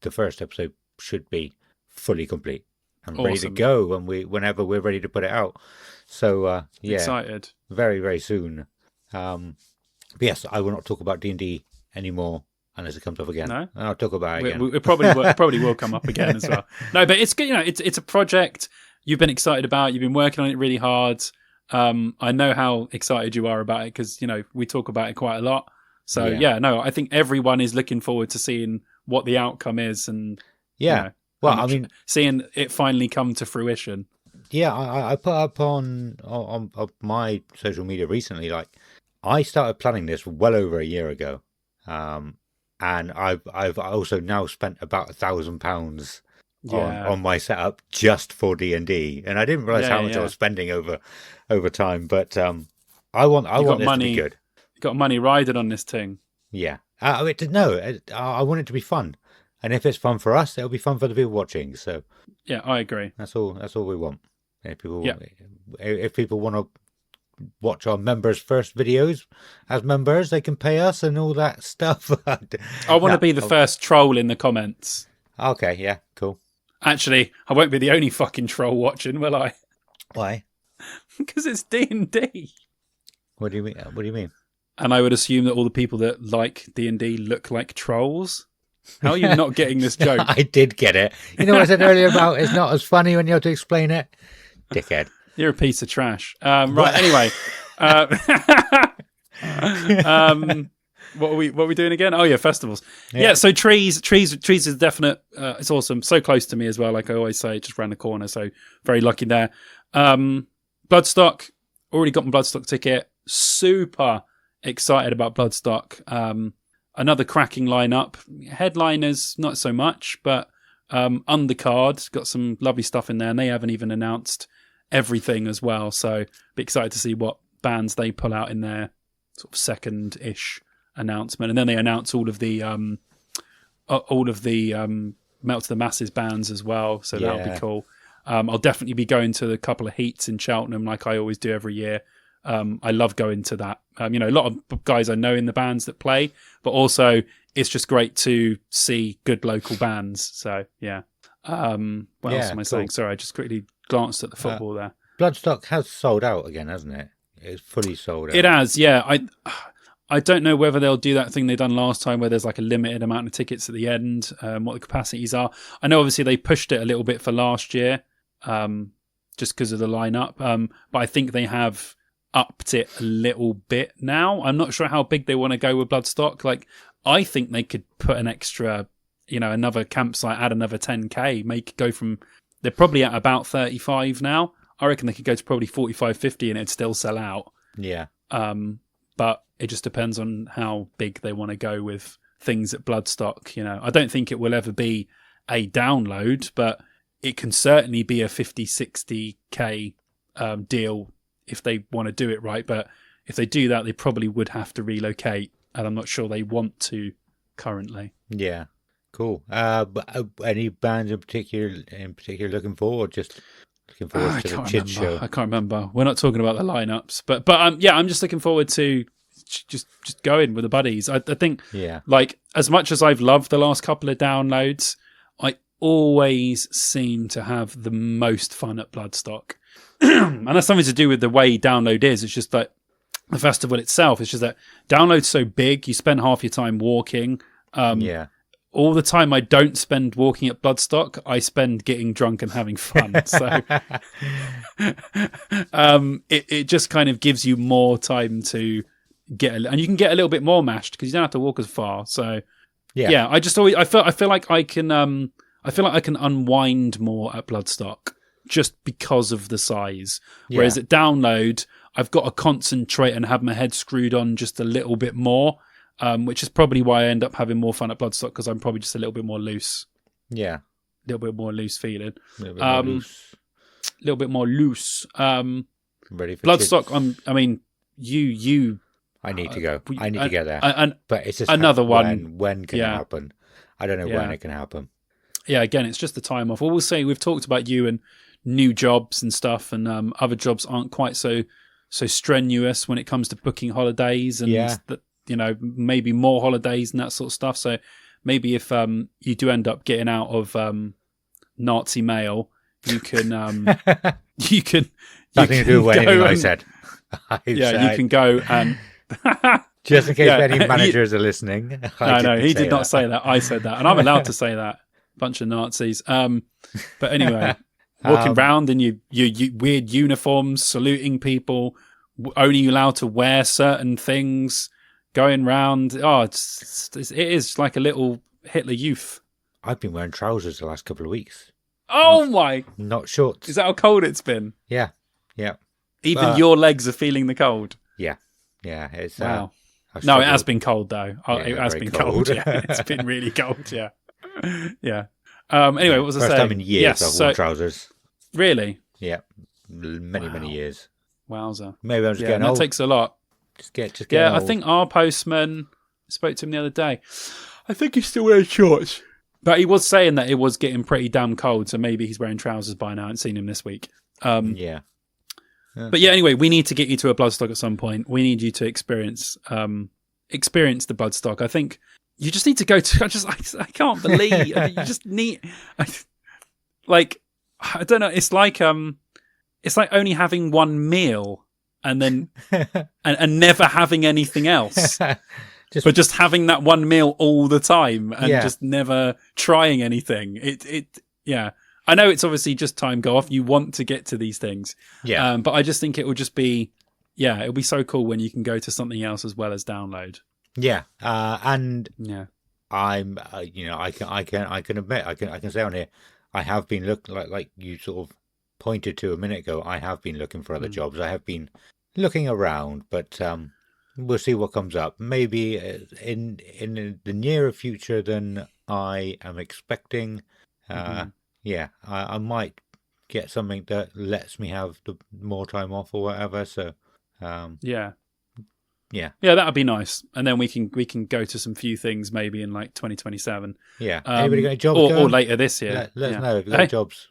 the first episode should be fully complete and ready to go whenever we're ready to put it out. So excited, very, very soon. But yes, I will not talk about D&D anymore unless it comes up again. No, I'll talk about it again. It probably will come up again as well. No, but it's good. It's a project you've been excited about. You've been working on it really hard. I know how excited you are about it because we talk about it quite a lot. So I think everyone is looking forward to seeing what the outcome is, and Yeah. You know, Well, I mean, seeing it finally come to fruition. yeah, I put up on my social media recently, like I started planning this well over a year ago, and I've also now spent about £1,000 Yeah. on my setup just for D&D, and I didn't realize how much I was spending over time. But I want this to be good. You got money riding on this thing. Yeah, I want it to be fun, and if it's fun for us, it'll be fun for the people watching. So Yeah, I agree. that's all we want. If people want to watch our members first videos as members, they can pay us and all that stuff. I want to be the first troll in the comments. Okay, yeah, cool. Actually, I won't be the only fucking troll watching, will I? Why? Because it's D&D. What do you mean? What do you mean? And I would assume that all the people that like D&D look like trolls. How are you not getting this joke? I did get it. You know what I said earlier about it's not as funny when you have to explain it? Dickhead. You're a piece of trash. Right, anyway. What are we doing again? Oh yeah, festivals. Yeah, so trees is definite. It's awesome. So close to me as well. Like I always say, just around the corner. So very lucky there. Bloodstock. Already got my Bloodstock ticket. Super excited about Bloodstock. Another cracking lineup. Headliners, not so much, but undercard got some lovely stuff in there, and they haven't even announced everything as well. So be excited to see what bands they pull out in their sort of second-ish announcement, and then they announce all of the Melt to the Masses bands as well. So that'll be cool. I'll definitely be going to a couple of heats in Cheltenham, like I always do every year. I love going to that. A lot of guys I know in the bands that play, but also it's just great to see good local bands. So yeah. What else am I saying? Sorry, I just quickly glanced at the football there. Bloodstock has sold out again, hasn't it? It's fully sold out. It has, yeah. I don't know whether they'll do that thing they done last time where there's like a limited amount of tickets at the end, what the capacities are. I know obviously they pushed it a little bit for last year, just because of the lineup. But I think they have upped it a little bit now. I'm not sure how big they want to go with Bloodstock. Like, I think they could put an extra, another campsite, add another 10k, go from, they're probably at about 35 now. I reckon they could go to probably 45, 50 and it'd still sell out. Yeah. But it just depends on how big they want to go with things at Bloodstock. I don't think it will ever be a download, but it can certainly be a 50, 60k deal if they want to do it right. But if they do that, they probably would have to relocate, and I'm not sure they want to currently. Yeah, cool. But any bands in particular looking forward? Just looking forward to the Chit Show. I can't remember. We're not talking about the lineups, but I'm just looking forward to just going with the buddies. I think, like, as much as I've loved the last couple of downloads, I always seem to have the most fun at Bloodstock. And that's something to do with the way download is. It's just that the festival itself, it's just that download's so big, you spend half your time walking. All the time I don't spend walking at Bloodstock, I spend getting drunk and having fun. So it just kind of gives you more time to and you can get a little bit more mashed because you don't have to walk as far. So I feel like I can unwind more at Bloodstock just because of the size. Whereas at download, I've got to concentrate and have my head screwed on just a little bit more. Which is probably why I end up having more fun at Bloodstock, because I'm probably just a little bit more loose. Yeah. A little bit more loose feeling. A little bit more loose. Ready for Bloodstock, you... I need to go. I need to get there. But it's just another one. When can it happen? I don't know when it can happen. Yeah, again, it's just the time off. Well, we'll say we've talked about you and new jobs and stuff, and other jobs aren't quite so strenuous when it comes to booking holidays and maybe more holidays and that sort of stuff. So maybe if you do end up getting out of Nazi mail, you can you can nothing to do with anything I said. You can go and just in case any managers are listening. No, he did not say that. I said that, and I'm allowed to say that. Bunch of Nazis. But anyway, walking around in your weird uniforms, saluting people, only allowed to wear certain things. Going round, it is like a little Hitler Youth. I've been wearing trousers the last couple of weeks, Oh my! not shorts. Is that how cold it's been? Yeah. Even your legs are feeling the cold. Yeah. It's Wow. I've No, it struggled. has been cold though. Yeah, It has very been cold. cold. Yeah, it's been really cold. Yeah, yeah. Anyway, what was I First saying? time in years Yes. I've So worn trousers. really, Yeah, many years. wowza. Maybe I'm just Yeah, getting that old. takes a lot. Just getting Yeah, I old. think our postman spoke to him the other day. I think he's still wearing shorts, but he was saying that it was getting pretty damn cold. So maybe he's wearing trousers by now. I haven't seen him this week. Yeah. But yeah, anyway, we need to get you to a Bloodstock at some point. We need you to experience the Bloodstock. I think you just need to go to. I can't believe you just need. I don't know. It's like only having one meal and then and never having anything else, but just having that one meal all the time and just never trying anything. Yeah. I know it's obviously just time go off. You want to get to these things. Yeah. But I just think it will just be, it'll be so cool when you can go to something else as well as download. Yeah. And Yeah. I'm, I can admit, I can say on here, I have been looking like you sort of pointed to a minute ago. I have been looking for other jobs. I have been looking around, but we'll see what comes up. Maybe in the nearer future than I am expecting. Yeah, I might get something that lets me have the more time off or whatever. So, yeah, that'd be nice. And then we can go to some few things maybe in like 2027. Yeah, anybody got any jobs or later this year? Let us know if you've got jobs.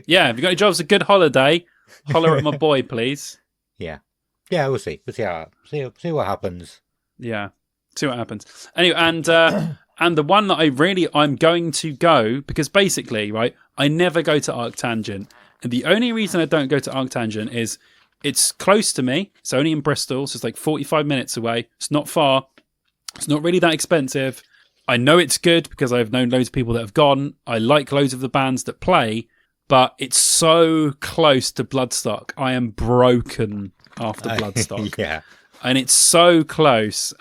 Yeah, if you got any jobs, a good holiday. Holler at my boy, please. Yeah, we'll see. We'll see what happens. Yeah, see what happens. Anyway, and the one that I'm going to go, because basically, right, I never go to Arctangent. And the only reason I don't go to Arctangent is it's close to me. It's only in Bristol, so it's like 45 minutes away. It's not far. It's not really that expensive. I know it's good because I've known loads of people that have gone. I like loads of the bands that play, but it's so close to Bloodstock. I am broken after Bloodstock. Yeah. And it's so close.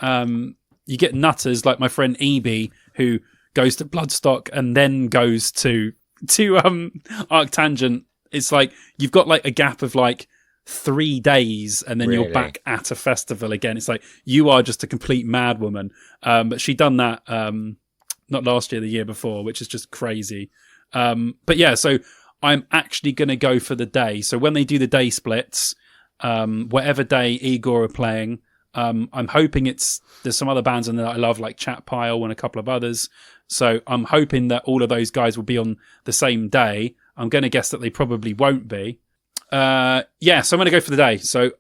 You get nutters like my friend Eby, who goes to Bloodstock and then goes to Arctangent. It's like you've got like a gap of like 3 days and then Really? you're back at a festival again. It's like you are just a complete mad woman. But she done that not last year, the year before, which is just crazy. But yeah, so I'm actually going to go for the day. So when they do the day splits, whatever day Igor are playing, I'm hoping there's some other bands in there that I love, like Chat Pile and a couple of others. So I'm hoping that all of those guys will be on the same day. I'm going to guess that they probably won't be. So I'm going to go for the day. So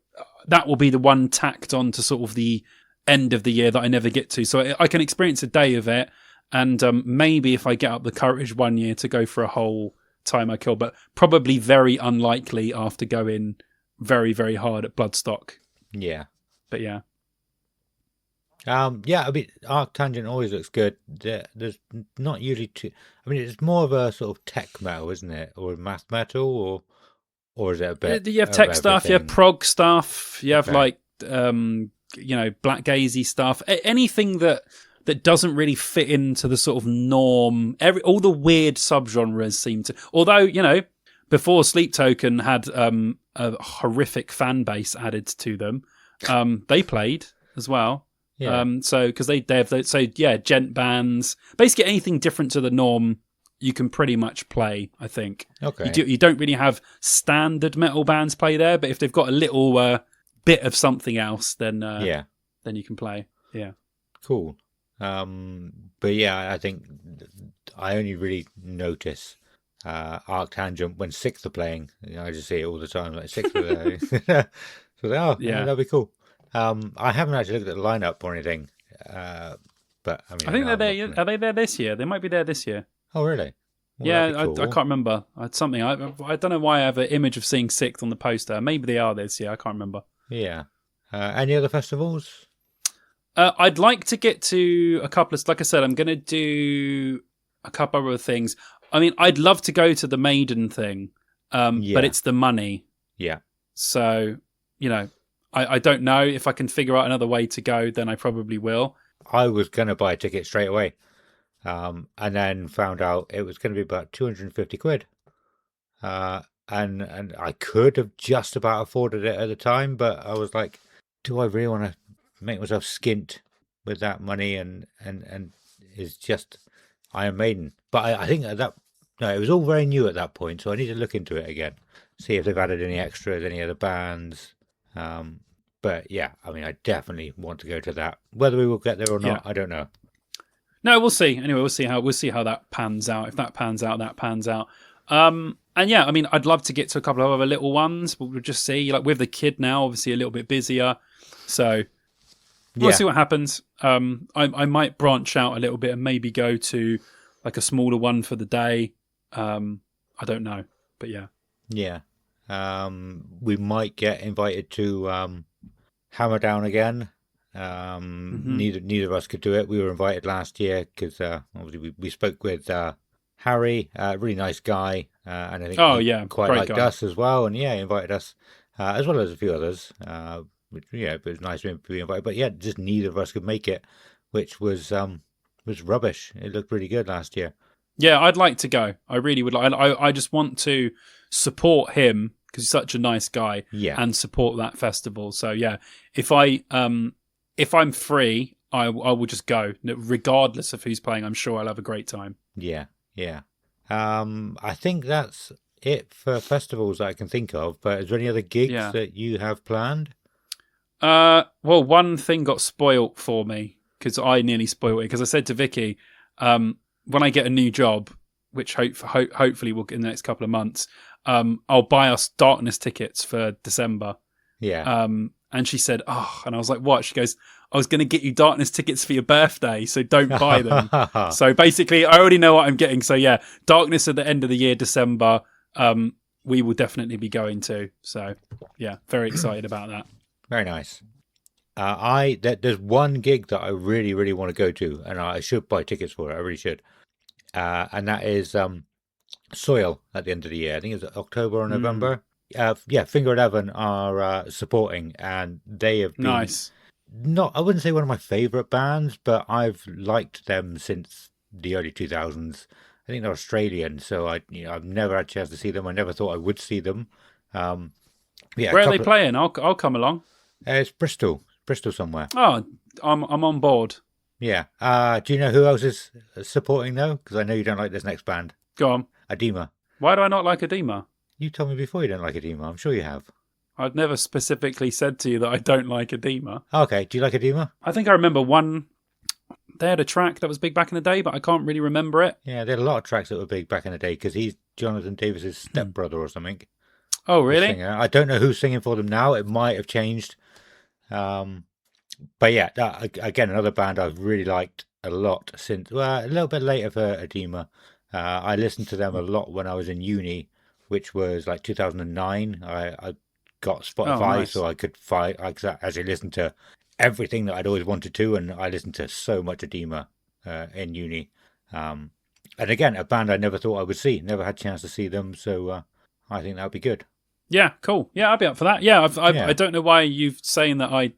that will be the one tacked on to sort of the end of the year that I never get to. So I can experience a day of it. And maybe if I get up the courage one year to go for a whole time I kill, but probably very unlikely after going very, very hard at Bloodstock. Yeah. But yeah. I mean, Arctangent always looks good. There's not usually too. I mean, it's more of a sort of tech metal, isn't it, or math metal, or is it a bit? You have of tech stuff, you have everything? prog stuff, you have Okay. like black gazy stuff. Anything that doesn't really fit into the sort of norm. All the weird subgenres seem to. Although before Sleep Token had a horrific fan base added to them. They played as well. Yeah. So because they have gent bands, basically anything different to the norm, you can pretty much play. I think. Okay. You don't really have standard metal bands play there, but if they've got a little bit of something else, then then you can play. Yeah. Cool. But yeah, I think I only really notice Arctangent when Sixth are playing. I just see it all the time, like Sixth are there. So that'd be cool. I haven't actually looked at the lineup or anything, but I mean, I think they're there. Are they there this year? They might be there this year. Oh, really? Well, Yeah, that'd be I cool. can't remember. I had something. I don't know why I have an image of seeing Sixth on the poster. Maybe they are this year. I can't remember. Yeah. Any other festivals? I'd like to get to a couple of. Like I said, I'm going to do a couple of other things. I mean, I'd love to go to the Maiden thing, but it's the money. Yeah. So I don't know if I can figure out another way to go. Then I probably will. I was going to buy a ticket straight away. and then found out it was going to be about 250 quid. And I could have just about afforded it at the time, but I was like, do I really want to make myself skint with that money? And it's just Iron Maiden. But I think at that, no, it was all very new at that point, so I need to look into it again, see if they've added any extras, any other bands. But yeah, I mean, I definitely want to go to that. Whether we will get there or not, I don't know. No, we'll see. Anyway, we'll see how that pans out. If that pans out, that pans out. And yeah, I mean, I'd love to get to a couple of other little ones, but we'll just see. Like with the kid now, obviously a little bit busier, so we'll see what happens. I might branch out a little bit and maybe go to like a smaller one for the day. I don't know, but yeah. Yeah. We might get invited to Hammer Down again. Neither of us could do it. We were invited last year because obviously we spoke with Harry, really nice guy, and I think he quite liked us as well. And yeah, he invited us as well as a few others. Which, yeah, it was nice to be invited. But yeah, just neither of us could make it, which was rubbish. It looked really good last year. Yeah, I'd like to go. I really would like. I just want to support him because he's such a nice guy. Yeah, and support that festival. So yeah, if I'm free, I will just go, regardless of who's playing. I'm sure I'll have a great time. Yeah. I think that's it for festivals that I can think of. But is there any other gigs that you have planned? Well, one thing got spoilt for me because I nearly spoiled it. Because I said to Vicky, when I get a new job, which hopefully will get in the next couple of months, I'll buy us Darkness tickets for December. Yeah. And she said, "Oh," and I was like, "What?" She goes, "I was going to get you Darkness tickets for your birthday, so don't buy them." So basically, I already know what I'm getting. So yeah, Darkness at the end of the year, December, we will definitely be going to. So yeah, very excited about that. Very nice. There's one gig that I really, really want to go to, and I should buy tickets for it. I really should. And that is Soil at the end of the year. I think it's October or November. Finger 11 are supporting, and they have been nice. Not, I wouldn't say one of my favourite bands, but I've liked them since the early 2000s. I think they're Australian, so I've never had a chance to see them. I never thought I would see them. Where are they playing? I'll come along. It's Bristol somewhere. Oh, I'm on board. Yeah. Do you know who else is supporting though? Because I know you don't like this next band. Go on. Edema. Why do I not like Edema? You told me before you don't like Edema. I'm sure you have. I've never specifically said to you that I don't like Edema. Okay. Do you like Edema? I think I remember one. They had a track that was big back in the day, but I can't really remember it. Yeah, they had a lot of tracks that were big back in the day because he's Jonathan Davis's stepbrother or something. Oh, really? I don't know who's singing for them now. It might have changed. But yeah, again, another band I've really liked a lot since, a little bit later for Edema. I listened to them a lot when I was in uni, which was like 2009. I got Spotify, so I could actually listen to everything that I'd always wanted to, and I listened to so much Edema in uni. And again, a band I never thought I would see, never had a chance to see them, so I think that would be good. Yeah, cool. Yeah, I'll be up for that. Yeah, I don't know why you're saying that I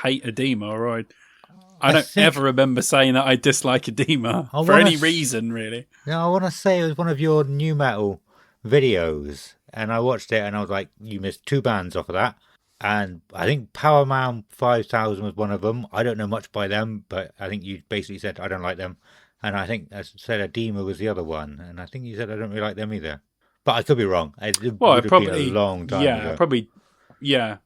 hate Edema, or I don't ever remember saying that I dislike Edema for any reason, really. No, I want to say it was one of your new metal videos, and I watched it, and I was like, you missed two bands off of that. And I think Power Man 5000 was one of them. I don't know much by them, but I think you basically said I don't like them. And I think I said Edema was the other one, and I think you said I don't really like them either. But I could be wrong. It would have been a long time ago. Probably. Yeah.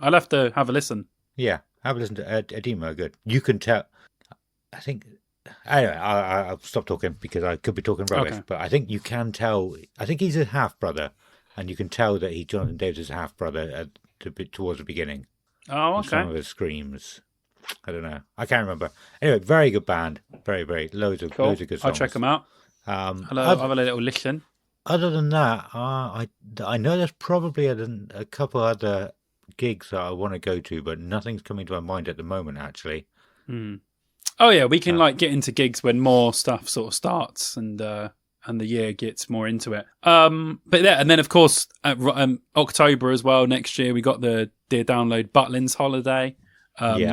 I'll have to have a listen. Yeah, have a listen to Edema. Good. You can tell. I think. Anyway, I'll stop talking because I could be talking rubbish. Okay. But I think you can tell. I think he's a half brother, and you can tell that Jonathan Davis is a half brother towards the beginning. Oh, okay. Some of his screams. I don't know. I can't remember. Anyway, very good band. Very, very loads of good songs. I'll check them out. I'll have a little listen. Other than that, I know there's probably a couple other gigs that I want to go to, but nothing's coming to my mind at the moment, actually. Oh yeah, we can get into gigs when more stuff sort of starts and the year gets more into it. But yeah, and then of course October as well next year we got the Dear Download Butlins holiday,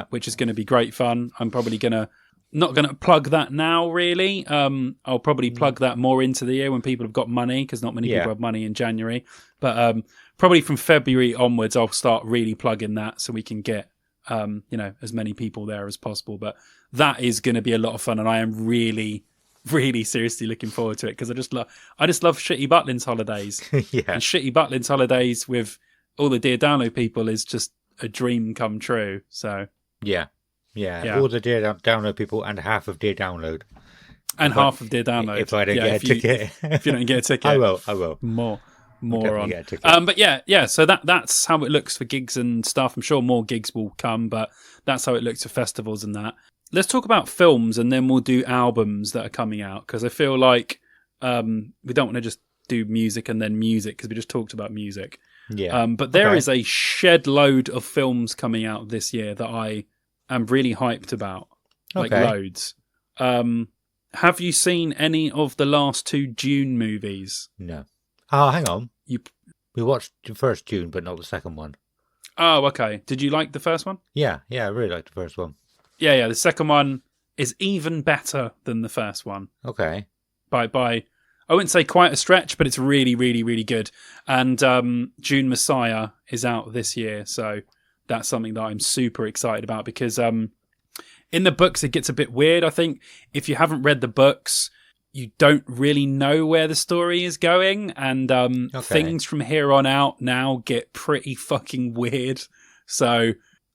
which is going to be great fun. I'm probably going to not going to plug that now, really. I'll probably plug that more into the year when people have got money, because not many people have money in January. But probably from February onwards, I'll start really plugging that so we can get as many people there as possible. But that is going to be a lot of fun, and I am really, really seriously looking forward to it, because I just love Shitty Butlin's Holidays. Yeah. And Shitty Butlin's Holidays with all the Dear Download people is just a dream come true. So Yeah. All the Dear Download people and half of Dear Download. Half of Dear Download. If I don't get a ticket. If you don't get a ticket. I will. More I'll on. get a ticket. But yeah. So that's how it looks for gigs and stuff. I'm sure more gigs will come, but that's how it looks for festivals and that. Let's talk about films, and then we'll do albums that are coming out, because I feel like we don't want to just do music and then music, because we just talked about music. Yeah. But there is a shed load of films coming out this year that I am really hyped about. Like loads. Have you seen any of the last 2 Dune movies? No. Oh, hang on. We watched the first Dune, but not the second one. Oh, okay. Did you like the first one? Yeah, I really liked the first one. Yeah. The second one is even better than the first one. Okay. By I wouldn't say quite a stretch, but it's really, really, really good. And Dune Messiah is out this year, so that's something that I'm super excited about, because in the books it gets a bit weird. I think if you haven't read the books, you don't really know where the story is going, and things from here on out now get pretty fucking weird. So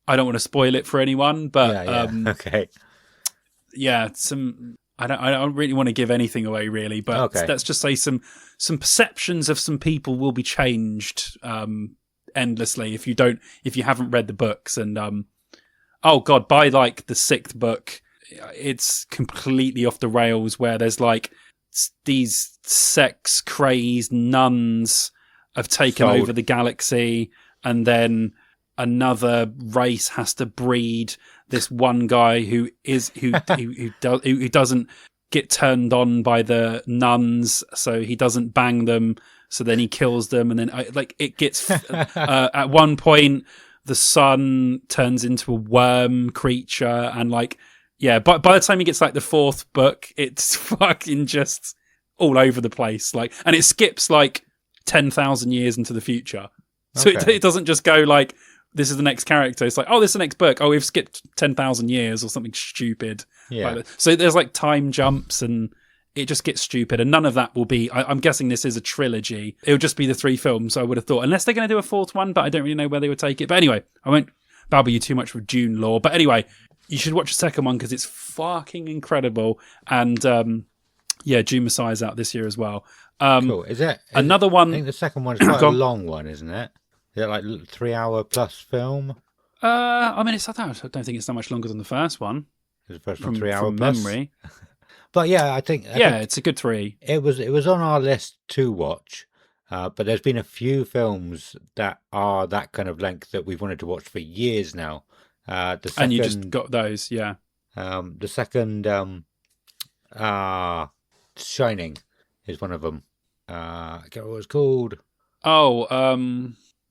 I don't want to spoil it for anyone, but okay. Yeah, I don't really want to give anything away, really, but let's just say some perceptions of some people will be changed endlessly if you haven't read the books. And oh god, by like the 6th book, it's completely off the rails, where there's like these sex crazed nuns have taken over the galaxy, and then another race has to breed this one guy who doesn't get turned on by the nuns, so he doesn't bang them, so then he kills them, and then it gets at one point the sun turns into a worm creature, and by the time he gets like the 4th book, it's fucking just all over the place, and it skips like 10,000 years into the future, so it doesn't just go like, this is the next character. It's like, oh, this is the next book. Oh, we've skipped 10,000 years or something stupid. Yeah. So there's like time jumps, and it just gets stupid. And none of that will be, I'm guessing this is a trilogy. It'll just be the 3 films, I would have thought. Unless they're going to do a 4th one, but I don't really know where they would take it. But anyway, I won't babble you too much with Dune lore. But anyway, you should watch the second one, because it's fucking incredible. And Dune Messiah's out this year as well. Cool. Is another one? I think the second one is quite a long one, isn't it? Is it like 3-hour plus film? I mean, I don't think it's that much longer than the first one. Is the first one 3 hour plus? Memory. But yeah, I think it's a good 3. It was on our list to watch, but there's been a few films that are that kind of length that we've wanted to watch for years now. And you just got those, yeah. The second, Shining is one of them. I can't remember what it's called. Oh,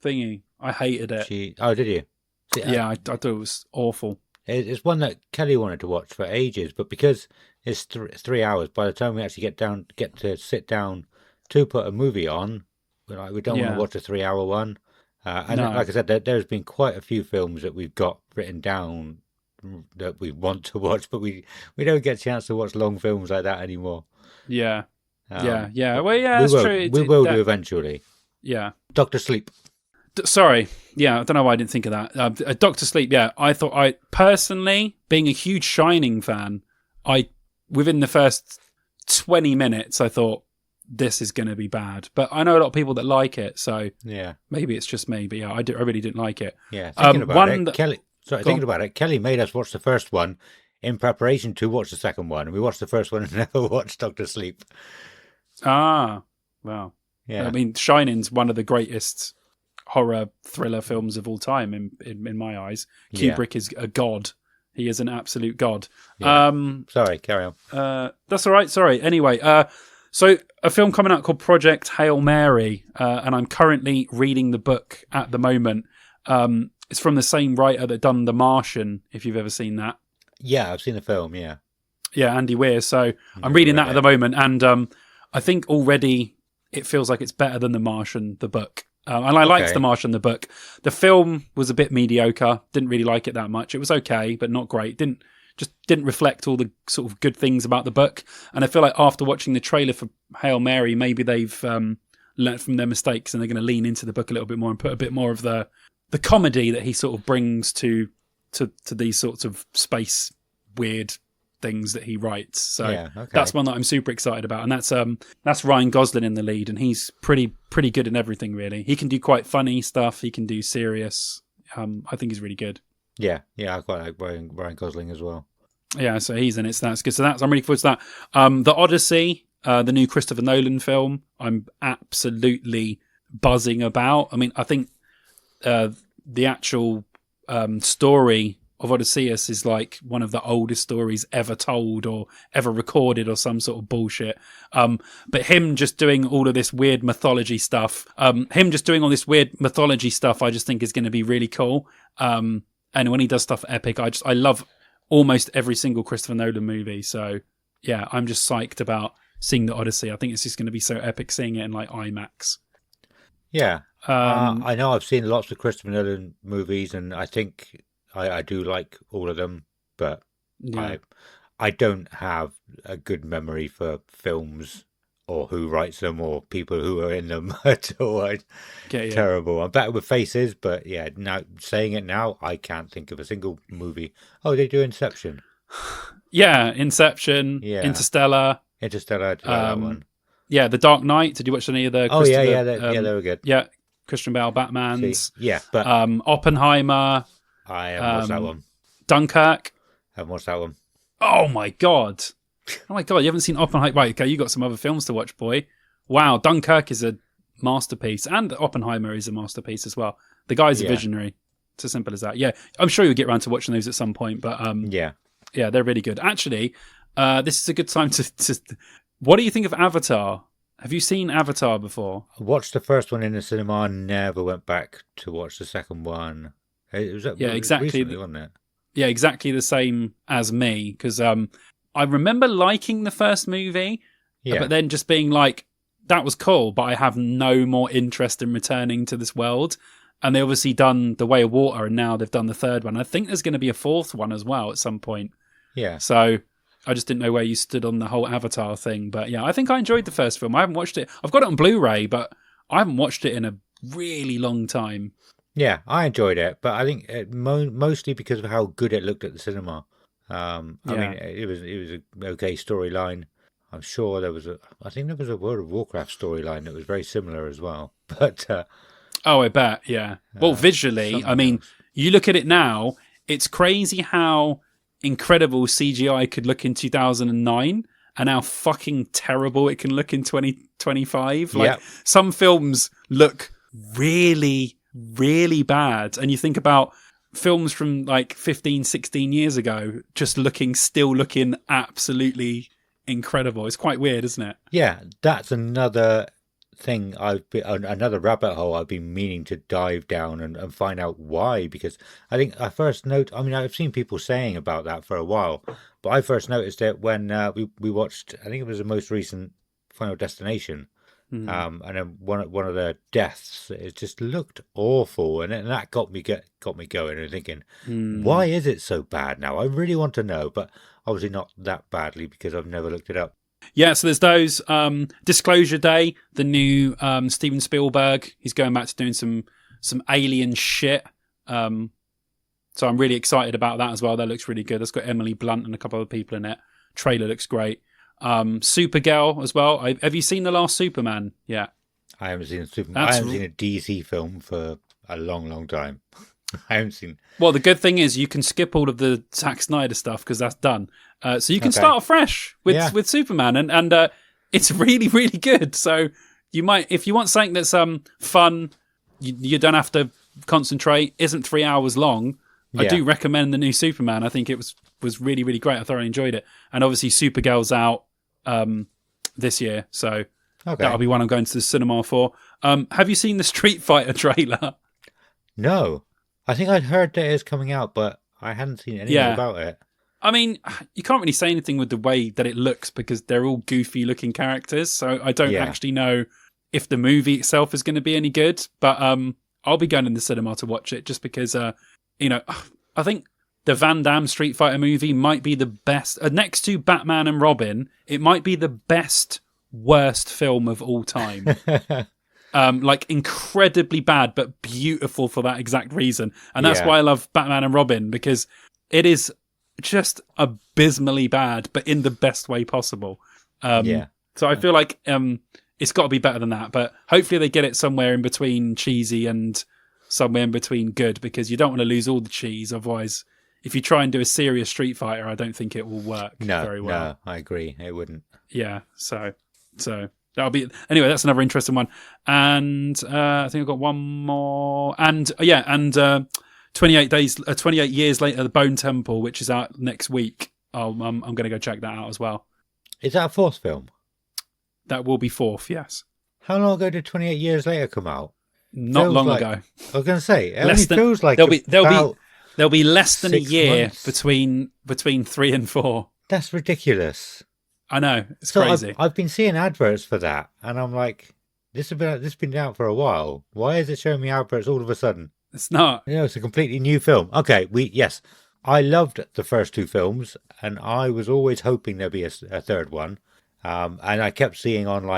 thingy. I hated it. Did you? Yeah, I thought it was awful. It's one that Kelly wanted to watch for ages, but because it's 3 hours, by the time we actually get to sit down to put a movie on, we don't want to watch a 3-hour one. And like I said, there's been quite a few films that we've got written down that we want to watch, but we don't get a chance to watch long films like that anymore. Yeah. Yeah. Well, yeah, that's true. We will do eventually. Yeah. Dr. Sleep. Sorry. Yeah, I don't know why I didn't think of that. Dr. Sleep, yeah. I personally, being a huge Shining fan, within the first 20 minutes, I thought, this is going to be bad. But I know a lot of people that like it, so yeah, maybe it's just me. But yeah, I really didn't like it. Yeah, thinking about it, Kelly made us watch the first one in preparation to watch the second one. We watched the first one and never watched Dr. Sleep. Ah, wow. Yeah, I mean, Shining's one of the greatest horror thriller films of all time in my eyes. Kubrick is a god. He is an absolute god. Yeah. Sorry, carry on. That's all right. Sorry. Anyway, so a film coming out called Project Hail Mary, and I'm currently reading the book at the moment. It's from the same writer that done The Martian, if you've ever seen that. Yeah, I've seen the film, yeah. Yeah, Andy Weir. So I'm Never reading read that at it. the moment, and I think already it feels like it's better than The Martian, the book. And I liked Okay. The Martian, the book. The film was a bit mediocre. Didn't really like it that much. It was okay, but not great. Didn't reflect all the sort of good things about the book. And I feel like after watching the trailer for Hail Mary, maybe they've learnt from their mistakes and they're going to lean into the book a little bit more and put a bit more of the comedy that he sort of brings to these sorts of space weird things that he writes. So Yeah, okay. that's one that I'm super excited about, and that's Ryan Gosling in the lead, and he's pretty good in everything really. He can do quite funny stuff. He can do serious. I think he's really good. Yeah, I quite like Ryan Gosling as well. Yeah, so he's in it. So that's good. So I'm really forward to that. The Odyssey, the new Christopher Nolan film, I'm absolutely buzzing about. I mean, I think the actual story of Odysseus is like one of the oldest stories ever told or ever recorded or some sort of bullshit. But him just doing all of this weird mythology stuff, I just think is going to be really cool. And when he does stuff epic, I love almost every single Christopher Nolan movie. So yeah, I'm just psyched about seeing the Odyssey. I think it's just going to be so epic seeing it in like IMAX. Yeah. I know I've seen lots of Christopher Nolan movies, and I think I do like all of them, but Yeah. I don't have a good memory for films or who writes them or people who are in them at all. Terrible. I'm better with faces, but yeah, now saying it now, I can't think of a single movie. Oh, they do Inception. Yeah, Inception, Yeah. Interstellar, that one. yeah, The Dark Knight. Did you watch any of the? Oh yeah, they were good. Yeah, Christian Bale Batman's. See, yeah, but Oppenheimer. I haven't watched that one. Dunkirk. Haven't watched that one. Oh my god! You haven't seen Oppenheimer? Right, okay, you got some other films to watch, boy. Wow, Dunkirk is a masterpiece, and Oppenheimer is a masterpiece as well. The guy's a visionary. It's as simple as that. Yeah, I'm sure you'll get around to watching those at some point, but yeah, they're really good. Actually, this is a good time to. What do you think of Avatar? Have you seen Avatar before? I watched the first one in the cinema and never went back to watch the second one. It was exactly. Recently, wasn't it? Yeah, exactly the same as me, because I remember liking the first movie, but then just being like, that was cool, but I have no more interest in returning to this world. And they obviously done The Way of Water, and now they've done the third one. I think there's going to be a fourth one as well at some point. Yeah. So I just didn't know where you stood on the whole Avatar thing. But yeah, I think I enjoyed the first film. I haven't watched it. I've got it on Blu-ray, but I haven't watched it in a really long time. Yeah, I enjoyed it, but I think mostly because of how good it looked at the cinema. I mean, it was an okay storyline. I'm sure I think there was a World of Warcraft storyline that was very similar as well. But oh, I bet, yeah. Well, visually, I mean, you look at it now, it's crazy how incredible CGI could look in 2009 and how fucking terrible it can look in 2025. Like, some films look really, really bad. And you think about films from like 15, 16 years ago, still looking absolutely incredible. It's quite weird, isn't it? Yeah, that's another thing another rabbit hole I've been meaning to dive down and find out why, because I think I've seen people saying about that for a while, but I first noticed it when we watched, I think it was the most recent Final Destination. And then one of the deaths, it just looked awful, and that got me going and thinking, why is it so bad now? I really want to know, but obviously not that badly because I've never looked it up. Yeah, so there's those. Disclosure Day, the new Steven Spielberg. He's going back to doing some alien shit. So I'm really excited about that as well. That looks really good. That's got Emily Blunt and a couple other people in it. Trailer looks great. Supergirl as well. Have you seen the last Superman? Yeah, I haven't seen Superman. I haven't seen a DC film for a long time. I haven't seen. Well, the good thing is you can skip all of the Zack Snyder stuff because that's done. So you can start afresh with Superman, and it's really, really good. So you might, if you want something that's fun, you don't have to concentrate. Isn't 3 hours long. I do recommend the new Superman. I think it was really, really great. I thoroughly enjoyed it. And obviously Supergirl's out this year, so that'll be one I'm going to the cinema for. Have you seen the Street Fighter trailer? No. I think I'd heard that it's coming out, but I hadn't seen anything about it. I mean, you can't really say anything with the way that it looks because they're all goofy looking characters. So I don't actually know if the movie itself is going to be any good. But I'll be going in the cinema to watch it just because, you know, I think the Van Damme Street Fighter movie might be the best. Next to Batman and Robin, it might be the best, worst film of all time. Like incredibly bad, but beautiful for that exact reason. And that's why I love Batman and Robin, because it is just abysmally bad, but in the best way possible. So I feel like it's got to be better than that, but hopefully they get it somewhere in between cheesy and somewhere in between good, because you don't want to lose all the cheese. Otherwise, if you try and do a serious Street Fighter, I don't think it will work very well. No, I agree. It wouldn't. Yeah, so that'll be... Anyway, that's another interesting one. And I think I've got one more. And 28 years later, The Bone Temple, which is out next week. I'm going to go check that out as well. Is that a fourth film? That will be fourth, yes. How long ago did 28 Years Later come out? Not long ago. I was going to say, it only feels like there'll be less than a year months. between 3 and 4. That's ridiculous. I know, it's crazy. I've been seeing adverts for that, and I'm like, this has been out for a while. Why is it showing me adverts all of a sudden? It's not. It's a completely new film. Okay, I loved the first two films, and I was always hoping there'd be a third one. And I kept seeing on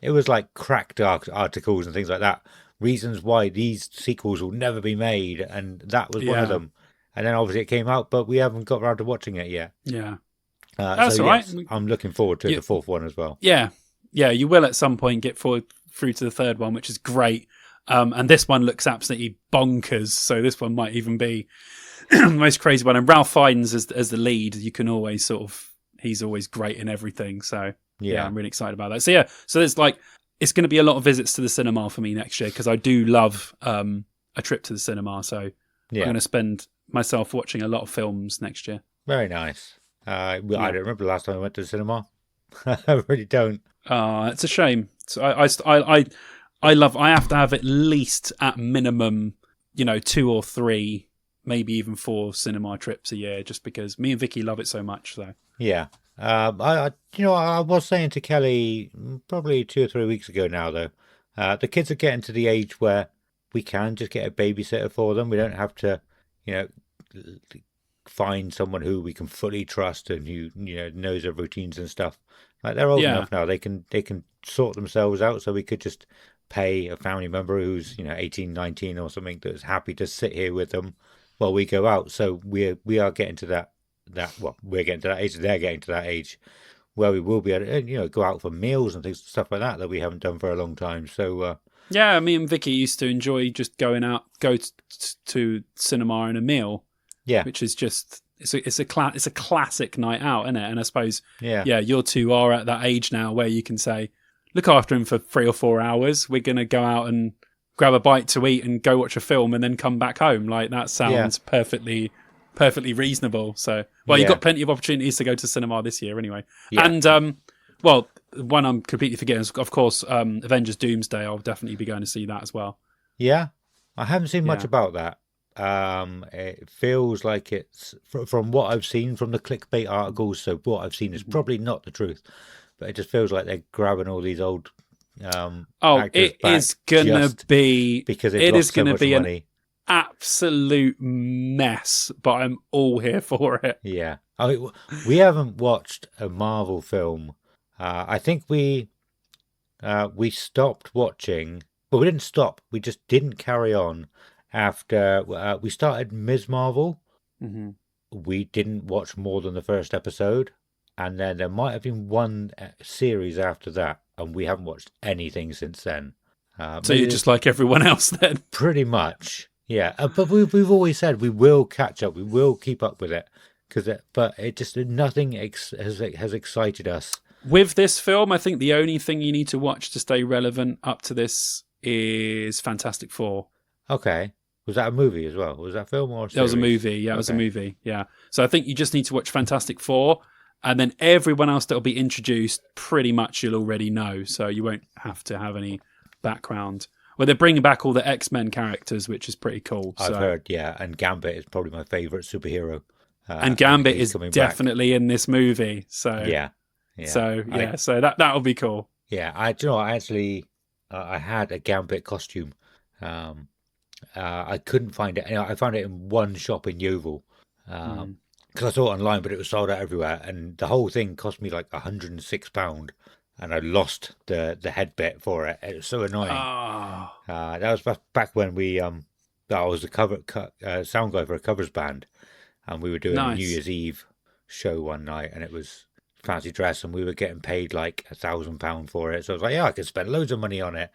it was like cracked articles and things like that, reasons why these sequels will never be made, and that was one of them. And then obviously it came out, but we haven't got around to watching it yet. Yeah. That's all right. I'm looking forward to the fourth one as well. Yeah, you will at some point get through to the third one, which is great. And this one looks absolutely bonkers, so this one might even be the most crazy one. And Ralph Fiennes as the lead, you can always he's always great in everything. So yeah, I'm really excited about that. So there's it's going to be a lot of visits to the cinema for me next year, because I do love a trip to the cinema. So I'm going to spend myself watching a lot of films next year. Very nice. I don't remember the last time I went to the cinema. I really don't. It's a shame. So I have to have at least, at minimum, 2 or 3, maybe even 4 cinema trips a year, just because me and Vicky love it so much. So yeah. I was saying to Kelly probably 2 or 3 weeks ago now, though, the kids are getting to the age where we can just get a babysitter for them. We don't have to, find someone who we can fully trust and who knows their routines and stuff. Like, they're old enough now; they can sort themselves out. So we could just pay a family member who's 18, 19 or something that's happy to sit here with them while we go out. So we are getting to that we're getting to that age. They're getting to that age where we will be able to go out for meals and stuff like that we haven't done for a long time. So yeah, me and Vicky used to enjoy just go to cinema and a meal. Yeah, which is just it's a classic night out, isn't it? And I suppose you two are at that age now where you can say, look after him for 3 or 4 hours. We're gonna go out and grab a bite to eat and go watch a film and then come back home. Like, that sounds perfectly reasonable. So you've got plenty of opportunities to go to cinema this year anyway. Yeah. And one I'm completely forgetting is, of course, Avengers Doomsday. I'll definitely be going to see that as well. Yeah, I haven't seen much about that. It feels like it's from what I've seen from the clickbait articles. So what I've seen is probably not the truth, but it just feels like they're grabbing all these old actors back is gonna be because it is going to be an absolute mess. But I'm all here for it. Yeah, we haven't watched a Marvel film. I think we stopped watching. Well, we didn't stop. We just didn't carry on. After we started Ms. Marvel, we didn't watch more than the first episode, and then there might have been one series after that, and we haven't watched anything since then. So you're just like everyone else then? Pretty much, yeah. But we've always said we will catch up, we will keep up with it, but it just nothing has excited us. With this film, I think the only thing you need to watch to stay relevant up to this is Fantastic Four. Okay. Was that a movie as well? Was that a film or a series? That was a movie. Yeah, it was a movie. Yeah. So I think you just need to watch Fantastic Four, and then everyone else that will be introduced, pretty much you'll already know. So you won't have to have any background. Well, they're bringing back all the X-Men characters, which is pretty cool. I've heard, yeah. And Gambit is probably my favourite superhero. And Gambit he's is coming back. definitely in this movie. So Yeah. So that'll be cool. Yeah, do you know what? I actually I had a Gambit costume. I couldn't find it. I found it in one shop in Yeovil. Because I saw it online, but it was sold out everywhere, and the whole thing cost me like £106, and I lost the head bit for it. It was so annoying. That was back when I was the sound guy for a covers band, and we were doing a New Year's Eve show one night, and it was fancy dress, and we were getting paid like £1,000 for it. So I was like, yeah, I can spend loads of money on it,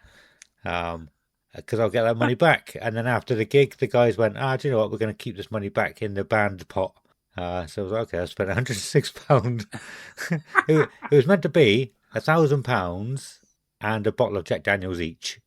because I'll get that money back. And then after the gig, the guys went, do you know what? We're going to keep this money back in the band pot. So I was like, okay, I spent £106. It was meant to be £1,000 and a bottle of Jack Daniels each,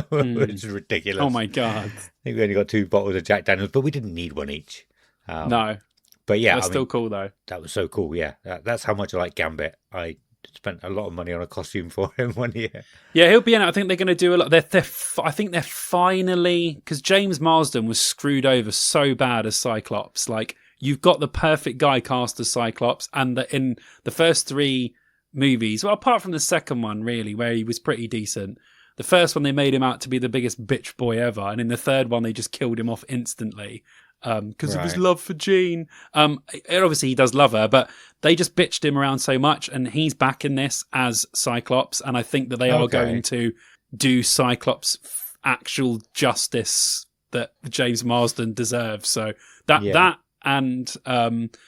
which is ridiculous. Oh my God. I think we only got 2 bottles of Jack Daniels, but we didn't need one each. No. But yeah, that's still cool though. That was so cool. Yeah, that's how much I like Gambit. I spent a lot of money on a costume for him one year. Yeah, he'll be in it. I think they're going to do a lot. I think they're finally, because James Marsden was screwed over so bad as Cyclops. Like, you've got the perfect guy cast as Cyclops, and in the first 3 movies, well, apart from the second one, really, where he was pretty decent. The first one, they made him out to be the biggest bitch boy ever, and in the third one, they just killed him off instantly because of his love for Jean. Obviously, he does love her, but they just bitched him around so much, and he's back in this as Cyclops, and I think that they are going to do Cyclops actual justice that James Marsden deserves. So that and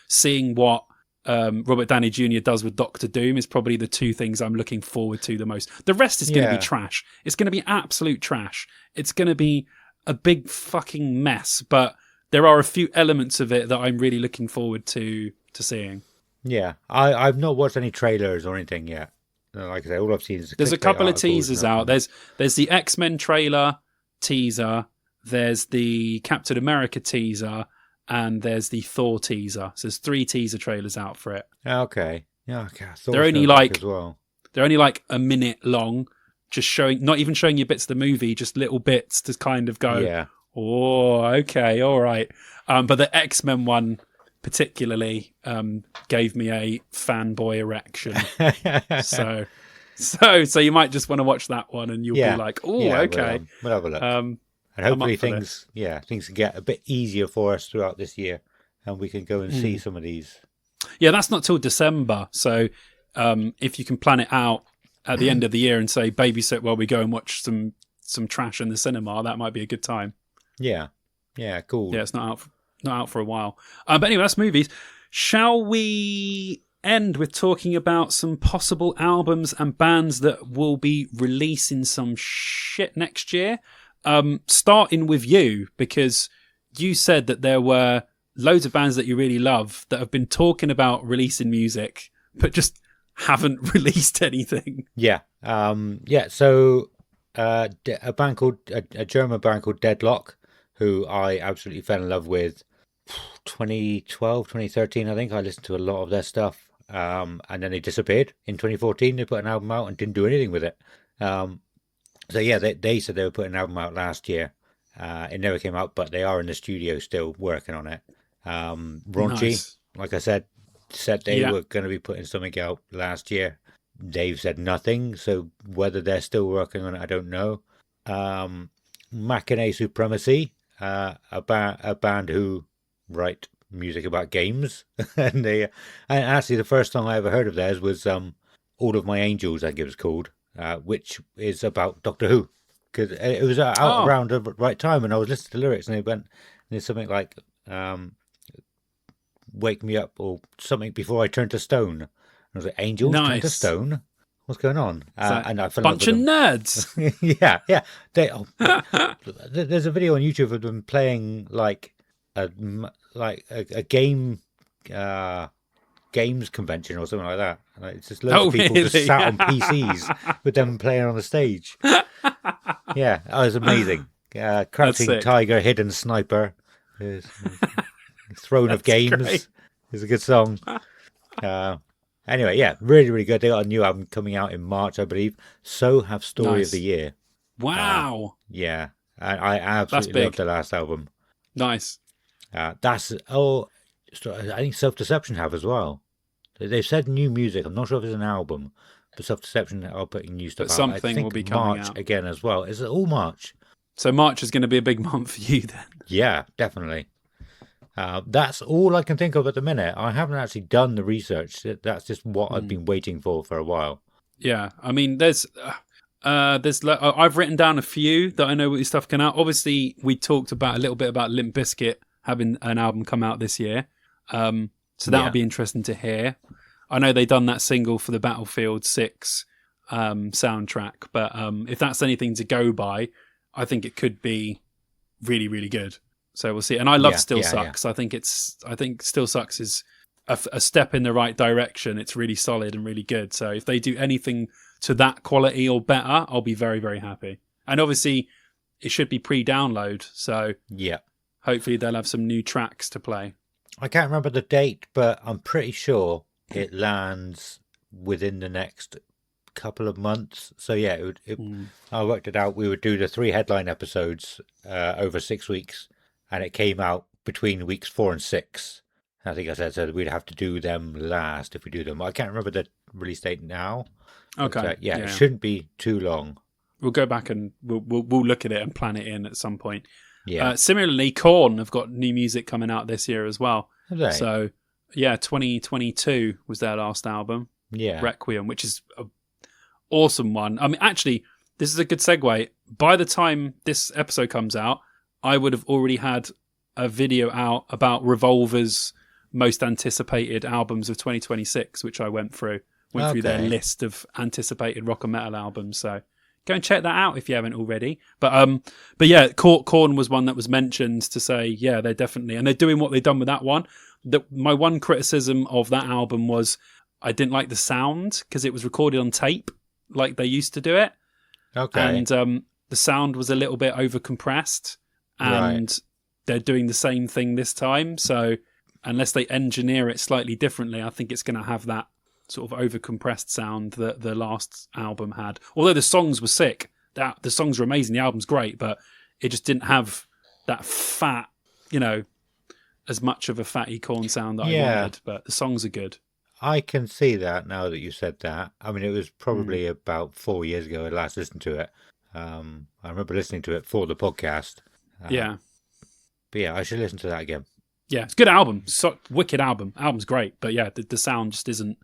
seeing what Robert Downey Jr. does with Doctor Doom is probably the 2 things I'm looking forward to the most. The rest is going to be trash. It's going to be absolute trash. It's going to be a big fucking mess, but there are a few elements of it that I'm really looking forward to seeing. Yeah, I've not watched any trailers or anything yet. Like I say, all I've seen is there's a couple of teasers out. There's the X-Men trailer teaser. There's the Captain America teaser. And there's the Thor teaser. So there's 3 teaser trailers out for it. Okay. Yeah, okay. They're only like a minute long, just not even showing you bits of the movie, just little bits to kind of go, oh, okay, all right. But the X-Men one particularly gave me a fanboy erection. so you might just want to watch that one, and you'll be like, oh, okay. We'll have a look. And hopefully things can get a bit easier for us throughout this year, and we can go and see some of these. Yeah, that's not till December. So if you can plan it out at the end of the year and say babysit while we go and watch some trash in the cinema, that might be a good time. Yeah, cool. Yeah, it's not out for a while. But anyway, that's movies. Shall we end with talking about some possible albums and bands that will be releasing some shit next year? Starting with you, because you said that there were loads of bands that you really love that have been talking about releasing music, but just haven't released anything. Yeah. So a German band called Deadlock, who I absolutely fell in love with 2012, 2013, I think. I listened to a lot of their stuff. And then they disappeared in 2014. They put an album out and didn't do anything with it. So yeah, they said they were putting an album out last year. It never came out, but they are in the studio still working on it. Raunchy, like I said they were going to be putting something out last year. They've said nothing, so whether they're still working on it, I don't know. Machine Supremacy, a band who write music about games, and actually the first song I ever heard of theirs was All of My Angels, I think it was called. Which is about Doctor Who, because it was out around the right time, and I was listening to the lyrics, and there's something like "Wake Me Up" or something before I turn to stone. And I was like, "Angels turn to stone? What's going on?" And I fell bunch of nerds. yeah. There's a video on YouTube of them playing like a game. Games convention or something like that. Like, it's just loads of people just sat on PCs with them playing on the stage. Yeah, that was amazing. Crouching Tiger, Hidden Sniper, Throne of Games is a good song. Anyway, yeah, really, really good. They got a new album coming out in March, I believe. So have Story of the Year. Wow. Yeah, I absolutely love the last album. Nice. I think Self Deception have as well. They've said new music. I'm not sure if it's an album, but Self Deception are putting new stuff But out. something I think will be coming March out. again as well. Is it all March? So March is going to be a big month for you then. Yeah, definitely. That's all I can think of at the minute. I haven't actually done the research. That's just what I've been waiting for a while. Yeah, I mean, I've written down a few that I know what stuff can out. Obviously, we talked about a little bit about Limp Bizkit having an album come out this year. So that'll be interesting to hear. I know they done that single for the Battlefield 6 soundtrack, but if that's anything to go by, I think it could be really, really good. So we'll see. And I love Still Sucks. I think Still Sucks is a step in the right direction. It's really solid and really good. So if they do anything to that quality or better, I'll be very, very happy. And obviously, it should be pre-download. So hopefully they'll have some new tracks to play. I can't remember the date, but I'm pretty sure it lands within the next couple of months. So yeah, I worked it out. We would do the 3 headline episodes over 6 weeks, and it came out between weeks 4 and 6. I think I said so we'd have to do them last if we do them. I can't remember the release date now. Okay. But, it shouldn't be too long. We'll go back and we'll look at it and plan it in at some point. Yeah. Similarly, Korn have got new music coming out this year as well. Have they? So, 2022 was their last album. Yeah. Requiem, which is an awesome one. I mean, actually, this is a good segue. By the time this episode comes out, I would have already had a video out about Revolver's most anticipated albums of 2026, which I went through through their list of anticipated rock and metal albums. So go and check that out if you haven't already. But yeah, Korn was one that was mentioned to say, they're definitely, and they're doing what they've done with that one. My one criticism of that album was I didn't like the sound because it was recorded on tape like they used to do it. Okay. And the sound was a little bit overcompressed, and they're doing the same thing this time. So unless they engineer it slightly differently, I think it's going to have that sort of overcompressed sound that the last album had. Although the songs were sick, the songs were amazing, the album's great, but it just didn't have that fat, as much of a fatty Korn sound that I wanted. But the songs are good. I can see that now that you said that. I mean, it was probably about 4 years ago I last listened to it. I remember listening to it for the podcast. But yeah, I should listen to that again. Yeah, it's a good album. Wicked album. Album's great, but yeah, the sound just isn't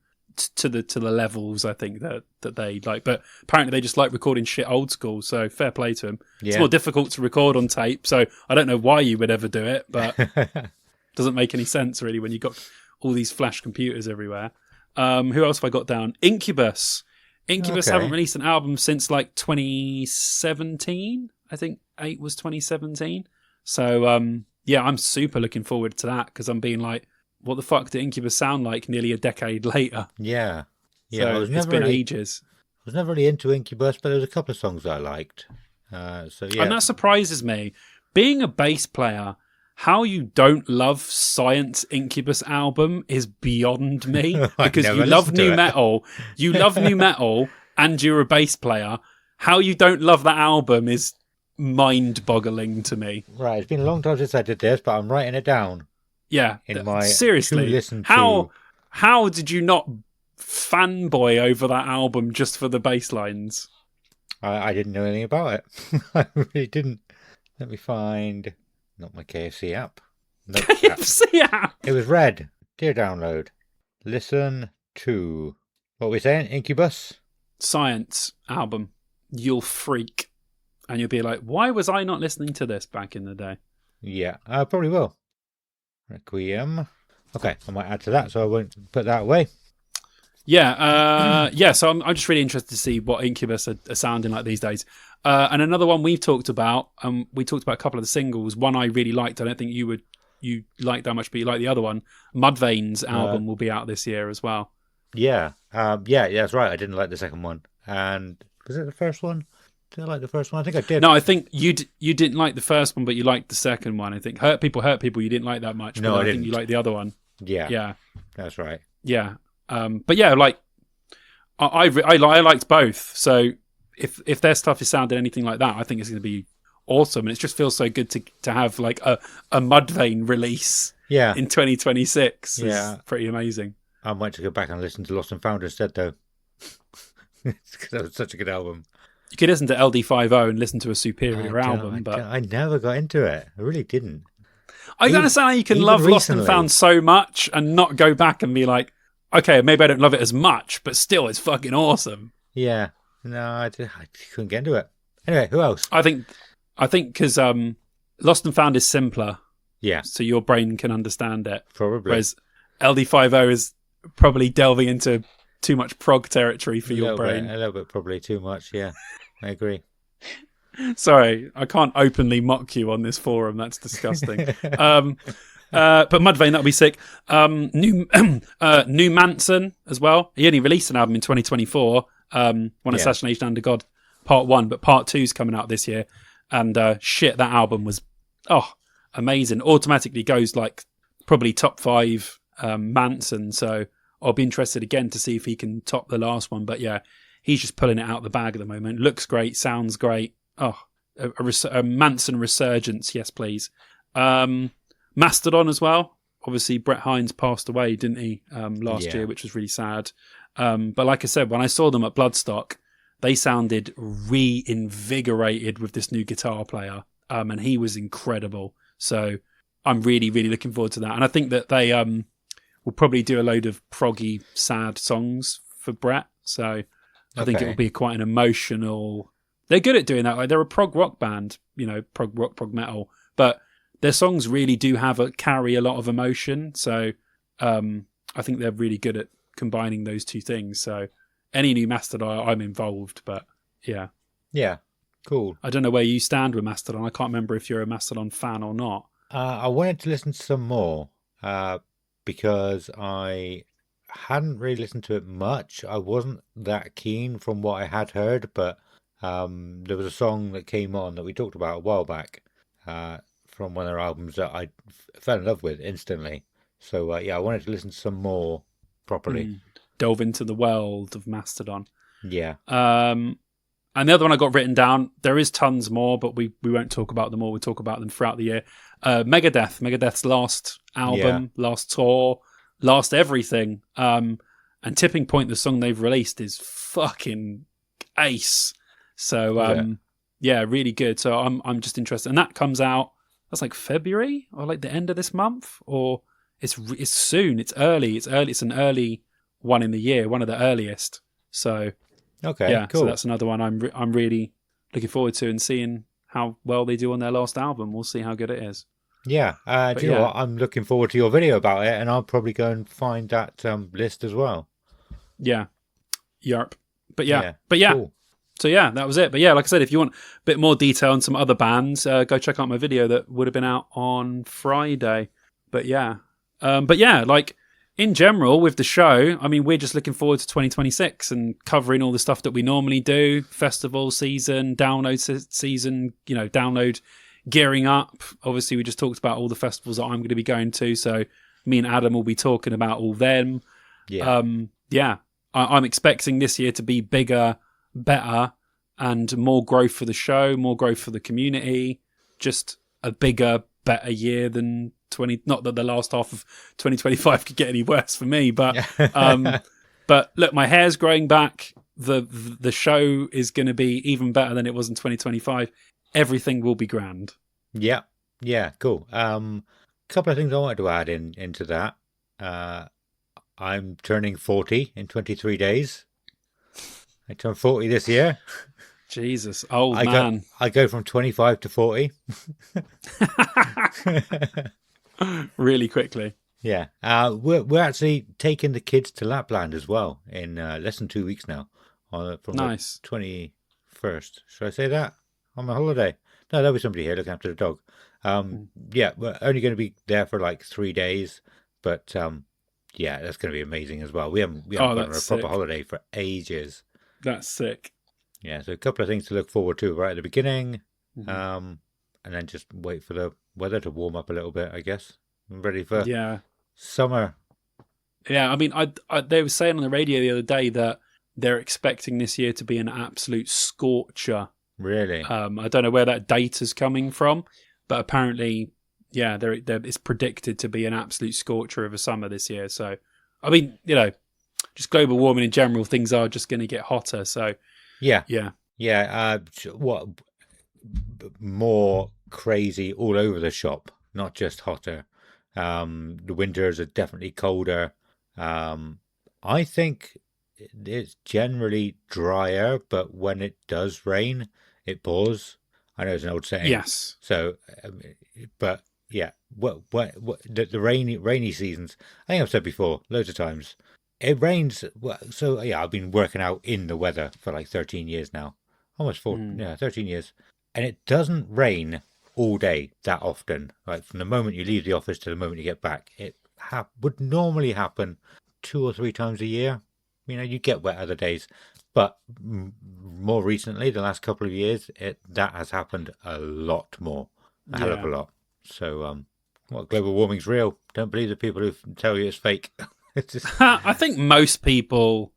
to the levels I think that they like. But apparently they just like recording shit old school, so fair play to them. Yeah. It's more difficult to record on tape, so I don't know why you would ever do it, but doesn't make any sense really when you've got all these flash computers everywhere. Who else have I got down? Incubus haven't released an album since like 2017. I think 8 was 2017. So I'm super looking forward to that because I'm being like, what the fuck did Incubus sound like nearly a decade later? Yeah. So it's been ages. I was never really into Incubus, but there was a couple of songs that I liked. And that surprises me. Being a bass player, how you don't love Science Incubus album is beyond me. Because you love new metal. You love new metal and you're a bass player. How you don't love that album is mind-boggling to me. Right, it's been a long time since I did this, but I'm writing it down. Yeah, in my seriously. Listen to. How did you not fanboy over that album just for the bass lines? I didn't know anything about it. I really didn't. Let me find. Not my KFC app. Nope, KFC app. It was red. Dear download. Listen to. What were we saying? Incubus? Science album. You'll freak. And you'll be like, why was I not listening to this back in the day? Yeah, I probably will. Requiem. Okay, I might add to that, so I won't put that away. Yeah, so I'm just really interested to see what Incubus are sounding like these days. And another one we've talked about, we talked about a couple of the singles. One I really liked, I don't think you liked that much, but you like the other one. Mudvayne's album will be out this year as well. Yeah, that's right. I didn't like the second one. And was it the first one? Did I like the first one? I think I did. No, I think you didn't like the first one, but you liked the second one. I think Hurt People you didn't like that much. No, but I didn't. think you liked the other one. Yeah, that's right. Yeah, but yeah, like I liked both. So if their stuff is sounding anything like that, I think it's going to be awesome. And it just feels so good to have like a Mudvayne release Yeah. in 2026 Yeah. is pretty amazing. I might to go back and listen to Lost and Found instead, though. Because that was such a good album. You could listen to LD50 and listen to a superior album, but I never got into it. I really didn't. I don't understand how you can even love Lost and recently. Found so much and not go back and be like, okay, maybe I don't love it as much, but still, it's fucking awesome. Yeah. No, I couldn't get into it. Anyway, who else? I think because Lost and Found is simpler, Yeah, so your brain can understand it. probably. Whereas LD50 is probably delving into too much prog territory for your brain. A little bit, probably too much. Yeah, I agree. Sorry, I can't openly mock you on this forum. That's disgusting. But Mudvayne, that'll be sick. New Manson as well. He only released an album in 2024. One Assassination Under God Part 1, but Part 2's coming out this year. And shit, that album was amazing. Automatically goes like probably top 5 Manson. So I'll be interested again to see if he can top the last one. But yeah, he's just pulling it out the bag at the moment. Looks great, sounds great. A Manson resurgence, yes please. Mastodon as well. Obviously, Brett Hines passed away, didn't he, last year, which was really sad. But like I said, when I saw them at Bloodstock, they sounded reinvigorated with this new guitar player, and he was incredible. So I'm really, really looking forward to that. And I think that they will probably do a load of proggy, sad songs for Brett. So I think it will be quite an emotional... They're good at doing that. Like, they're a prog rock band, prog rock, prog metal, but their songs really do carry a lot of emotion. So I think they're really good at combining those two things. So any new Mastodon, I'm involved, but yeah. Yeah, cool. I don't know where you stand with Mastodon. I can't remember if you're a Mastodon fan or not. I wanted to listen to some more because I hadn't really listened to it much. I wasn't that keen from what I had heard, but there was a song that came on that we talked about a while back from one of their albums that I fell in love with instantly. So I wanted to listen to some more properly. Delve into the world of Mastodon. Yeah. And the other one I got written down, there is tons more, but we won't talk about them all. We'll talk about them throughout the year. Megadeth's last album, last tour, last everything. And Tipping Point, the song they've released, is fucking ace. So really good. So I'm just interested. And that comes out, that's like February or like the end of this month, or it's soon. It's early. It's an early one in the year, one of the earliest. So cool. So that's another one I'm really looking forward to and seeing how well they do on their last album. We'll see how good it is. Yeah. Do you know what? I'm looking forward to your video about it, and I'll probably go and find that list as well. Yeah. Yarp. But yeah. Cool. So yeah, that was it. But yeah, like I said, if you want a bit more detail on some other bands, go check out my video that would have been out on Friday. But yeah, like in general with the show, I mean, we're just looking forward to 2026 and covering all the stuff that we normally do: festival season, download season, download gearing up. Obviously, we just talked about all the festivals that I'm going to be going to. So me and Adam will be talking about all them. Yeah. I'm expecting this year to be bigger, better, and more growth for the show, more growth for the community. Just a bigger, better year than 20. Not that the last half of 2025 could get any worse for me, but but look, my hair's growing back. The show is going to be even better than it was in 2025. Everything will be grand. Yeah, cool. Couple of things I wanted to add into that. I'm turning 40 in 23 days. I turned 40 this year. Jesus, old man. I go from 25 to 40. Really quickly. Yeah. We're actually taking the kids to Lapland as well in less than 2 weeks now. From nice. The 21st. Should I say that? On my holiday? No, there'll be somebody here looking after the dog. Yeah, we're only going to be there for like 3 days. But that's going to be amazing as well. We haven't gone on a proper holiday for ages. That's sick. Yeah, so a couple of things to look forward to right at the beginning. And then just wait for the weather to warm up a little bit, I guess. I'm ready for summer. Yeah, I mean, they were saying on the radio the other day that they're expecting this year to be an absolute scorcher. Really? I don't know where that data's coming from, but apparently it's predicted to be an absolute scorcher of a summer this year. So, I mean, just global warming in general, things are just going to get hotter. So, Yeah. yeah. What more crazy all over the shop, not just hotter. The winters are definitely colder. I think it's generally drier, but when it does rain, it pours. I know it's an old saying. Yes. So, but yeah, the rainy seasons. I think I've said before loads of times. It rains. So yeah, I've been working out in the weather for like 13 years now, almost 13 years, and it doesn't rain all day that often. Like from the moment you leave the office to the moment you get back, it would normally happen 2 or 3 times a year. You get wet other days, but more recently, the last couple of years, that has happened a lot more, a hell of a lot. So, global warming's real. Don't believe the people who tell you it's fake. I think most people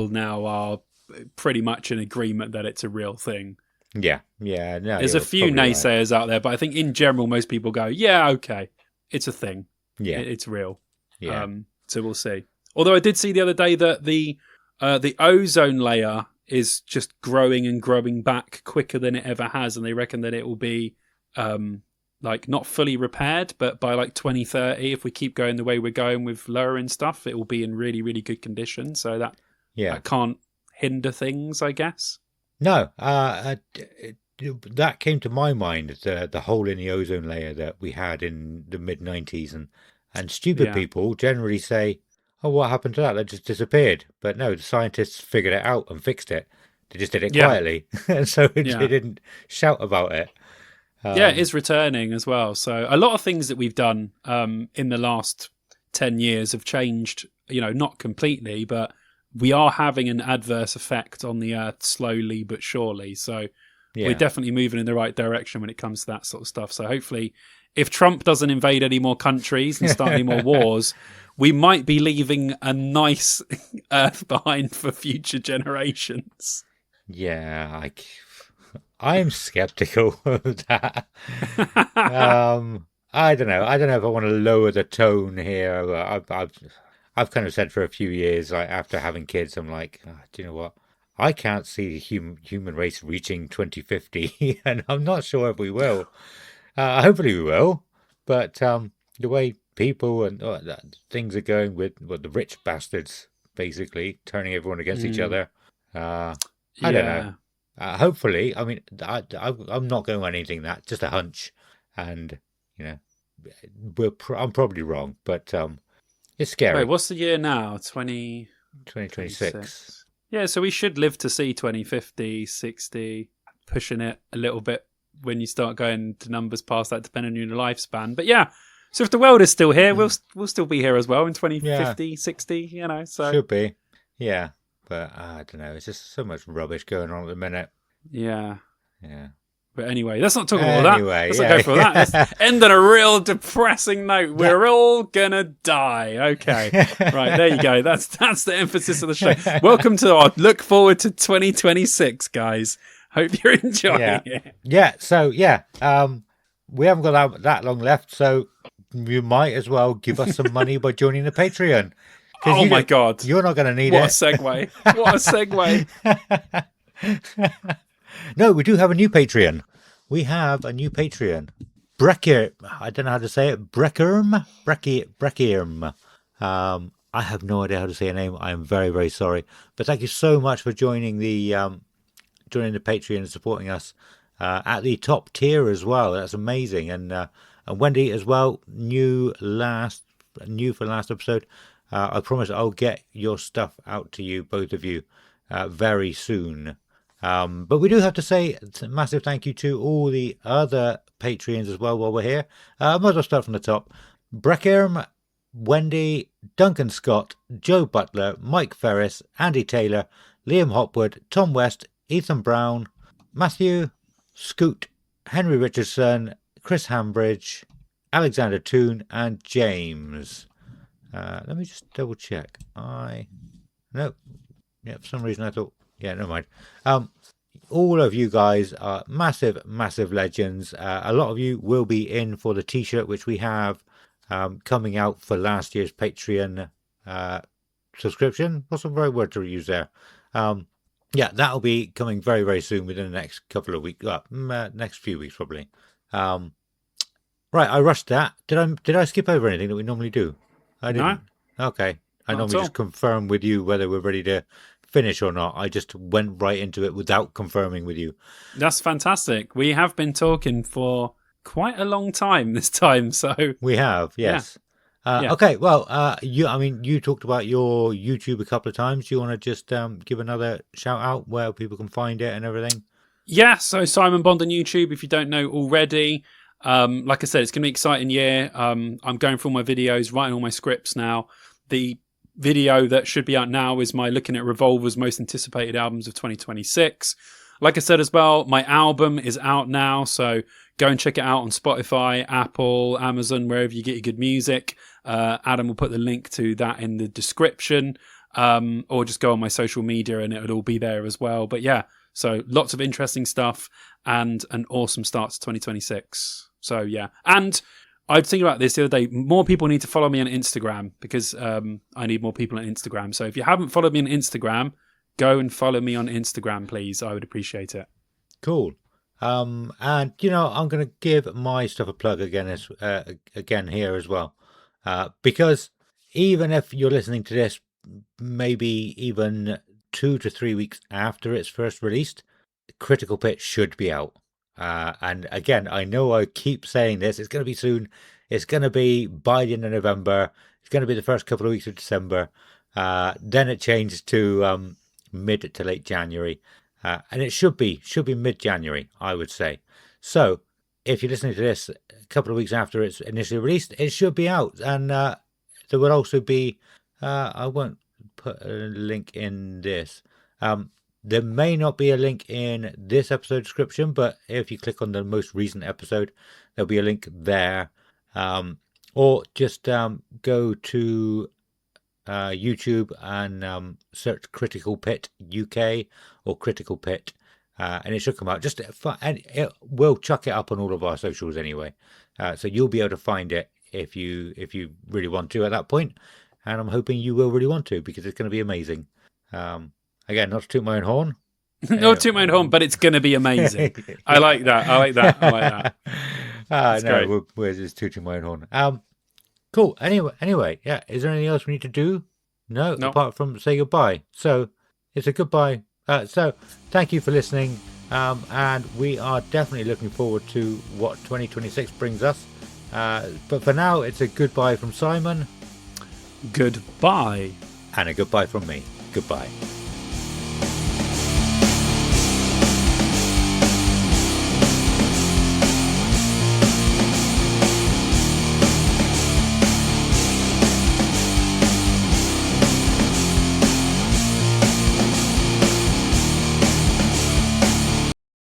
now are pretty much in agreement that it's a real thing. Yeah. No, there's a few naysayers out there, but I think in general most people go, yeah, okay, it's a thing. Yeah, it's real. Yeah. So we'll see. Although I did see the other day that the ozone layer is just growing and growing back quicker than it ever has, and they reckon that it will be not fully repaired, but by like 2030, if we keep going the way we're going with lowering stuff, it will be in really, really good condition. So that can't hinder things, I guess. No, that came to my mind, the hole in the ozone layer that we had in the mid-90s, and stupid people generally say, oh, what happened to that? That just disappeared. But no, the scientists figured it out and fixed it. They just did it quietly, and so they didn't shout about it. It is returning as well. So a lot of things that we've done in the last 10 years have changed, not completely, but we are having an adverse effect on the Earth slowly but surely. So we're definitely moving in the right direction when it comes to that sort of stuff. So hopefully, if Trump doesn't invade any more countries and start any more wars, we might be leaving a nice Earth behind for future generations. Yeah, I'm skeptical of that. I don't know. I don't know if I want to lower the tone here. I've kind of said for a few years, after having kids, I'm like, do you know what? I can't see the human race reaching 2050, and I'm not sure if we will. Hopefully we will, but the way people and things are going with the rich bastards basically turning everyone against each other, I don't know. Hopefully, I mean, I'm not going on anything just a hunch, and I'm probably wrong, but it's scary. Wait, what's the year now? 2026. Yeah, so we should live to see 2050, 60, pushing it a little bit when you start going to numbers past that, depending on your lifespan. But yeah, so if the world is still here, we'll still be here as well in 2050, 60, so. Should be, yeah. But I don't know, it's just so much rubbish going on at the minute. Yeah. Yeah. But anyway, let's not talk about that. Let's not go for that. Let's end on a real depressing note. We're all gonna die. Okay. Right, there you go. That's the emphasis of the show. Welcome to our look forward to 2026, guys. Hope you're enjoying it. Yeah, so we haven't got that long left, so you might as well give us some money by joining the Patreon. Oh my God. You're not going to need What a segue. What a segue. No, we do have a new Patreon. We have a new Patreon. I don't know how to say it. Breckerm. I have no idea how to say a name. I am very, very sorry. But thank you so much for joining the Patreon and supporting us at the top tier as well. That's amazing. And Wendy as well, new for last episode. I promise I'll get your stuff out to you, both of you, very soon. But we do have to say a massive thank you to all the other Patreons as well while we're here. I might as well start from the top. Breckerm, Wendy, Duncan Scott, Joe Butler, Mike Ferris, Andy Taylor, Liam Hopwood, Tom West, Ethan Brown, Matthew, Scoot, Henry Richardson, Chris Hambridge, Alexander Toon, and James. Let me just double check. For some reason I thought, never mind. all of you guys are massive, massive legends. A lot of you will be in for the t-shirt, which we have coming out for last year's Patreon subscription. What's the right word to use there? Yeah, that'll be coming very, very soon, within the next couple of weeks. Next few weeks, probably. Right, I rushed that. Did I skip over anything that we normally do? I didn't. No. Okay. I normally just confirm with you whether we're ready to finish or not. I just went right into it without confirming with you. That's fantastic. We have been talking for quite a long time this time, so we have, yes. Yeah. Okay, well, you talked about your YouTube a couple of times. Do you want to just give another shout out where people can find it and everything? Yeah, so Simon Bond on YouTube, if you don't know already. Like I said, it's going to be an exciting year. I'm going through all my videos, writing all my scripts now. The video that should be out now is my looking at Revolver's most anticipated albums of 2026. Like I said as well, my album is out now, so go and check it out on Spotify, Apple, Amazon, wherever you get your good music. Adam will put the link to that in the description, or just go on my social media and it'll all be there as well. But yeah, so lots of interesting stuff and an awesome start to 2026. So yeah, and I was thinking about this the other day. More people need to follow me on Instagram because I need more people on Instagram. So if you haven't followed me on Instagram, go and follow me on Instagram, please. I would appreciate it. Cool. And I'm going to give my stuff a plug again here as well, because even if you're listening to this, maybe even 2 to 3 weeks after it's first released, Critical Pit should be out. And again, I know I keep saying this, it's going to be soon. It's going to be by the end of November. It's going to be the first couple of weeks of December. Then it changes to mid to late January. And it should be mid-January, I would say. So if you're listening to this a couple of weeks after it's initially released, it should be out. And there will also be, I won't put a link in this. There may not be a link in this episode description, but if you click on the most recent episode, there'll be a link there. Or just go to YouTube and search Critical Pit UK or Critical Pit, and it should come out. And we'll chuck it up on all of our socials anyway, so you'll be able to find it if you really want to at that point. And I'm hoping you will really want to, because it's going to be amazing. Again, not to toot my own horn. Not toot my own horn, but it's going to be amazing. I like that. No, we're just tooting my own horn. Cool. Anyway, yeah. Is there anything else we need to do? No. Apart from say goodbye. So it's a goodbye. So thank you for listening. And we are definitely looking forward to what 2026 brings us. But for now, it's a goodbye from Simon. Goodbye. And a goodbye from me. Goodbye.